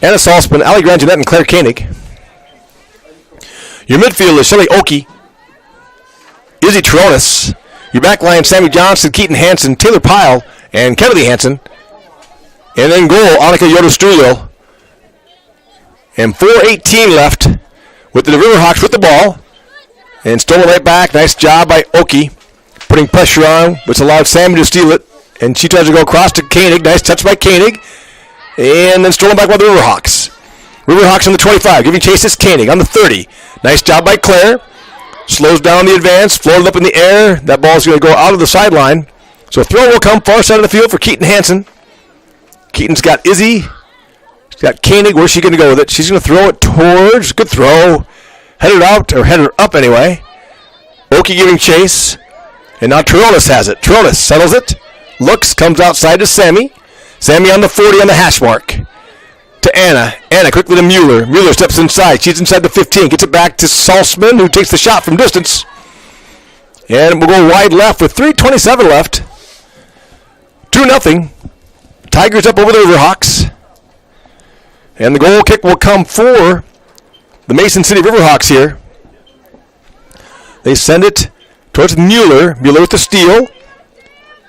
Anna Salzman, Allie Grangenet, and Claire Koenig. Your midfield is Shelley Oakey, Izzy Tronis. Your back line, Sammy Johnson, Keaton Hansen, Taylor Pyle, and Kennedy Hansen. And then goal, Annika Yoder-Strulio. And 4:18 left with the Riverhawks with the ball. And stolen right back. Nice job by Oakey, putting pressure on, which allowed Sammy to steal it. And she tries to go across to Koenig. Nice touch by Koenig. And then stolen back by the Riverhawks. Riverhawks on the 25, giving chase to Koenig on the 30. Nice job by Claire. Slows down the advance, floated up in the air. That ball is going to go out of the sideline. So throw will come far side of the field for Keaton Hansen. Keaton's got Izzy. She's got Koenig. Where's she going to go with it? She's going to throw it towards. Good throw. Headed out, or headed up anyway. Oakey giving chase. And now Tronis has it. Tronis settles it. Looks, comes outside to Sammy. Sammy on the 40 on the hash mark. To Anna. Anna quickly to Mueller. Mueller steps inside. She's inside the 15. Gets it back to Salzman, who takes the shot from distance. And we'll go wide left with 3:27 left. 2-0. Tigers up over the Riverhawks. And the goal kick will come for the Mason City Riverhawks here. They send it towards Mueller. Mueller with the steal.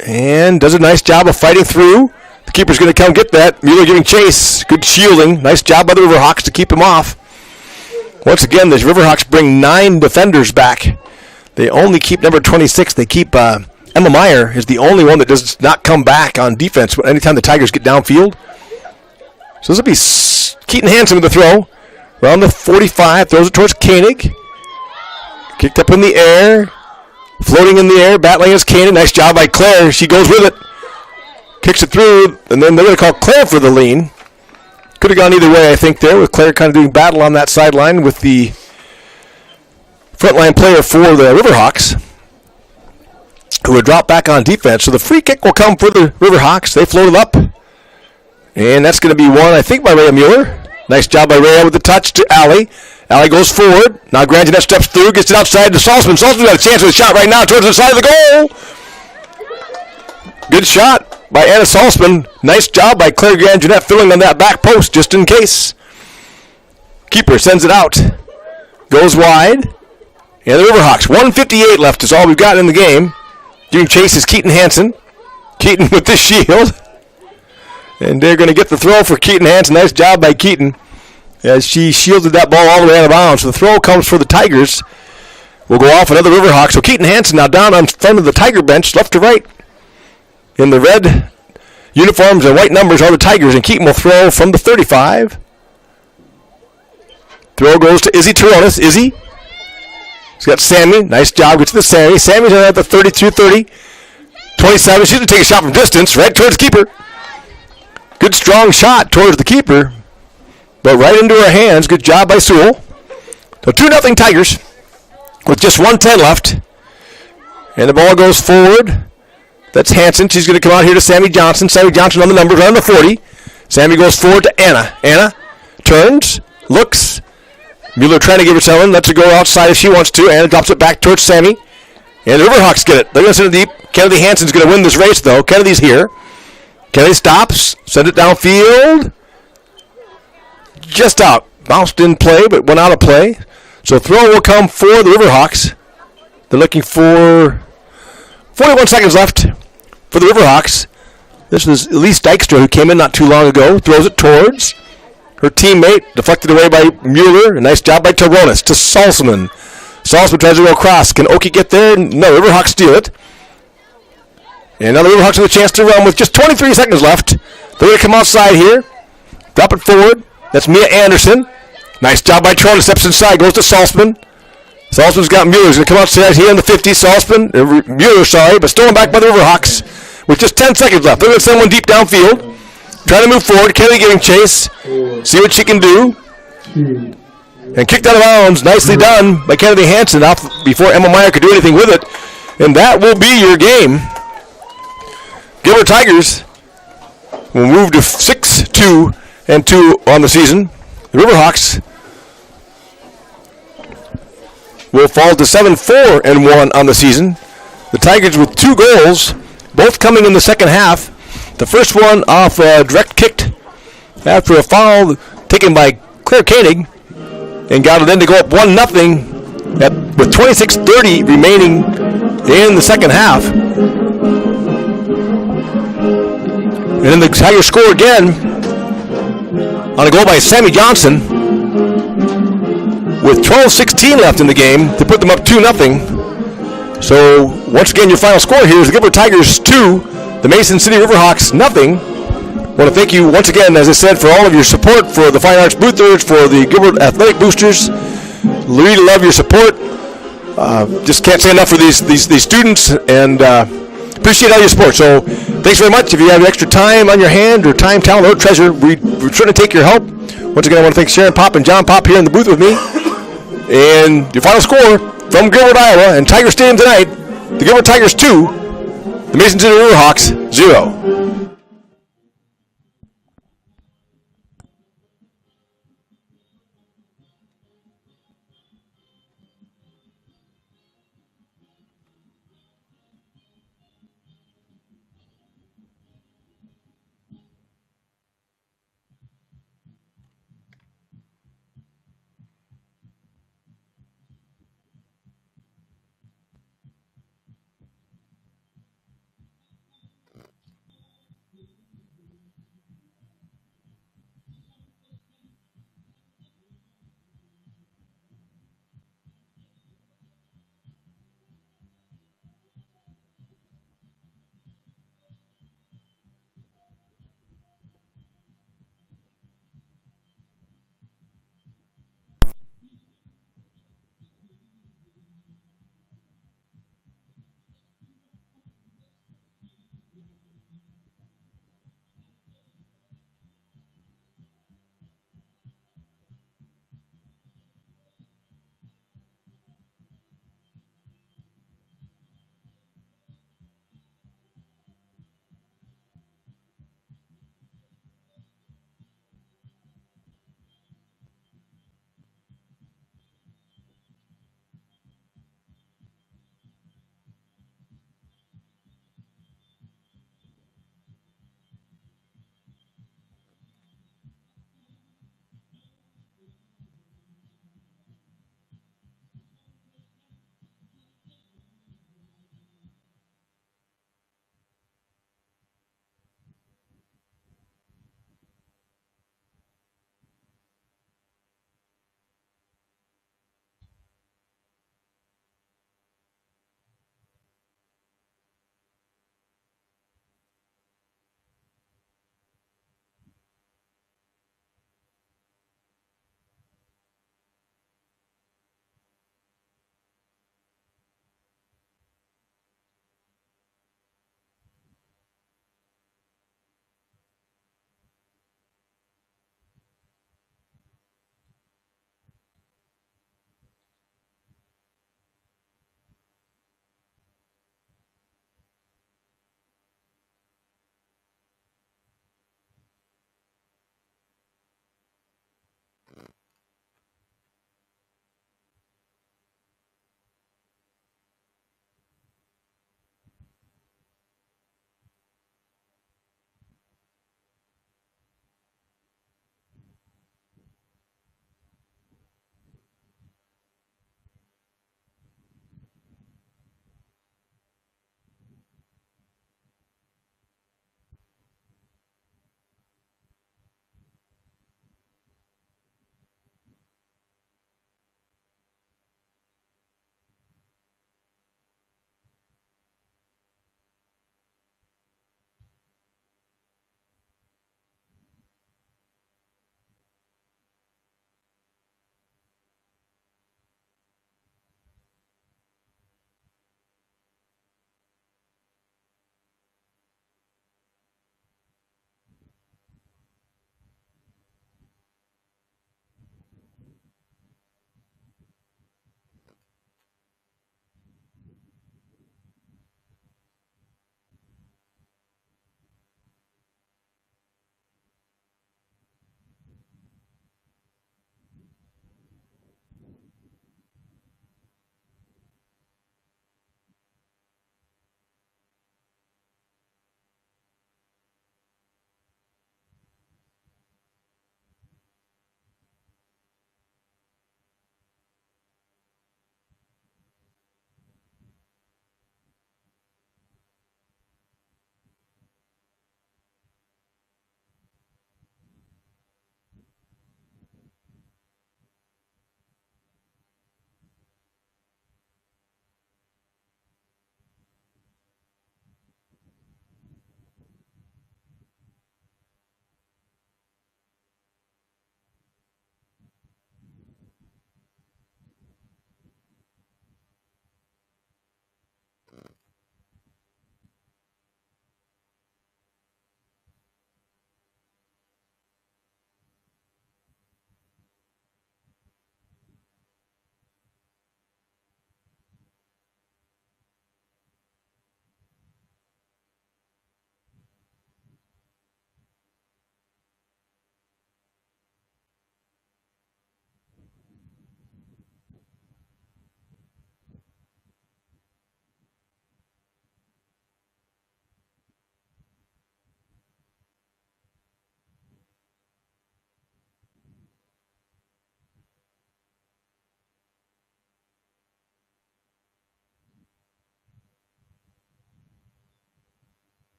And does a nice job of fighting through. The keeper's going to come get that. Mueller giving chase. Good shielding. Nice job by the Riverhawks to keep him off. Once again, the Riverhawks bring 9 defenders back. They only keep number 26. They keep Emma Meyer is the only one that does not come back on defense anytime the Tigers get downfield. So this will be Keaton Hansen with the throw. Around the 45. Throws it towards Koenig. Kicked up in the air. Floating in the air. Battling is Koenig. Nice job by Claire. She goes with it. Kicks it through, and then they're going to call Claire for the lean. Could have gone either way, I think, there, with Claire kind of doing battle on that sideline with the frontline player for the Riverhawks, who would drop back on defense. So the free kick will come for the Riverhawks. They float it up, and that's going to be won, I think, by Rhea Mueller. Nice job by Rhea with the touch to Allie. Allie goes forward. Now Grangenet steps through, gets it outside to Salzman. Salzman's got a chance with a shot right now towards the side of the goal. Good shot by Anna Salzman. Nice job by Claire Grangenet filling on that back post just in case. Keeper sends it out. Goes wide. And the Riverhawks, 1:58 left is all we've got in the game. Giving chase is Keaton Hansen. Keaton with the shield. And they're going to get the throw for Keaton Hansen. Nice job by Keaton as she shielded that ball all the way out of bounds. So the throw comes for the Tigers. Will go off another Riverhawk. So Keaton Hansen now down on front of the Tiger bench, left to right. In the red uniforms and white numbers are the Tigers, and Keaton will throw from the 35. Throw goes to Izzy Tronis. Izzy. She's got Sammy. Nice job. Gets to the Sammy. Sammy's at the 32-30. 27. She's going to take a shot from distance, right towards the keeper. Good strong shot towards the keeper, but right into her hands. Good job by Sewell. So 2-0 Tigers with just 1:10 left. And the ball goes forward. That's Hansen. She's going to come out here to Sammy Johnson. Sammy Johnson on the numbers, on the 40. Sammy goes forward to Anna. Anna turns, looks. Mueller trying to give her something. Lets her go outside if she wants to. Anna drops it back towards Sammy. And the Riverhawks get it. They're going to send it deep. Kennedy Hansen's going to win this race, though. Kennedy's here. Kennedy stops. Send it downfield. Just out. Bounced in play, but went out of play. So throw will come for the Riverhawks. They're looking for 41 seconds left for the Riverhawks. This was Elise Dykstra, who came in not too long ago. Throws it towards her teammate. Deflected away by Mueller. A nice job by Taronis to Salzman. Salzman tries to go across. Can Oakey get there? No, Riverhawks steal it. And now the Riverhawks have a chance to run with just 23 seconds left. They're going to come outside here. Drop it forward. That's Mia Anderson. Nice job by Taronis. Steps inside. Goes to Salzman. Salzman's got Mueller. He's going to come outside here on the 50. Mueller, but stolen back by the Riverhawks with just 10 seconds left. They're going to send one deep downfield. Trying to move forward. Kelly giving chase. See what she can do. And kicked out of bounds. Nicely done by Kennedy Hansen off before Emma Meyer could do anything with it. And that will be your game. Gilbert Tigers will move to 6-2-2 on the season. The Riverhawks will fall to 7-4-1 on the season. The Tigers with 2 goals, both coming in the second half. The first one off a direct kick after a foul taken by Claire Koenig, and got it then to go up 1-0 with 26:30 remaining in the second half. And then the Tigers score again on a goal by Sammy Johnson with 12:16 left in the game to put them up 2-0. So once again, your final score here is the Gilbert Tigers 2, the Mason City Riverhawks 0. I want to thank you once again, as I said, for all of your support for the Fine Arts Boothers, for the Gilbert Athletic Boosters. Really love your support. Just can't say enough for these students, and appreciate all your support. So thanks very much. If you have extra time on your hand, or time, talent, or treasure, we certainly take your help. Once again, I want to thank Sharon Pop and John Pop here in the booth with me. And your final score from Gilbert, Iowa, and Tiger Stadium tonight, the Gilbert Tigers 2, the Mason City Riverhawks 0.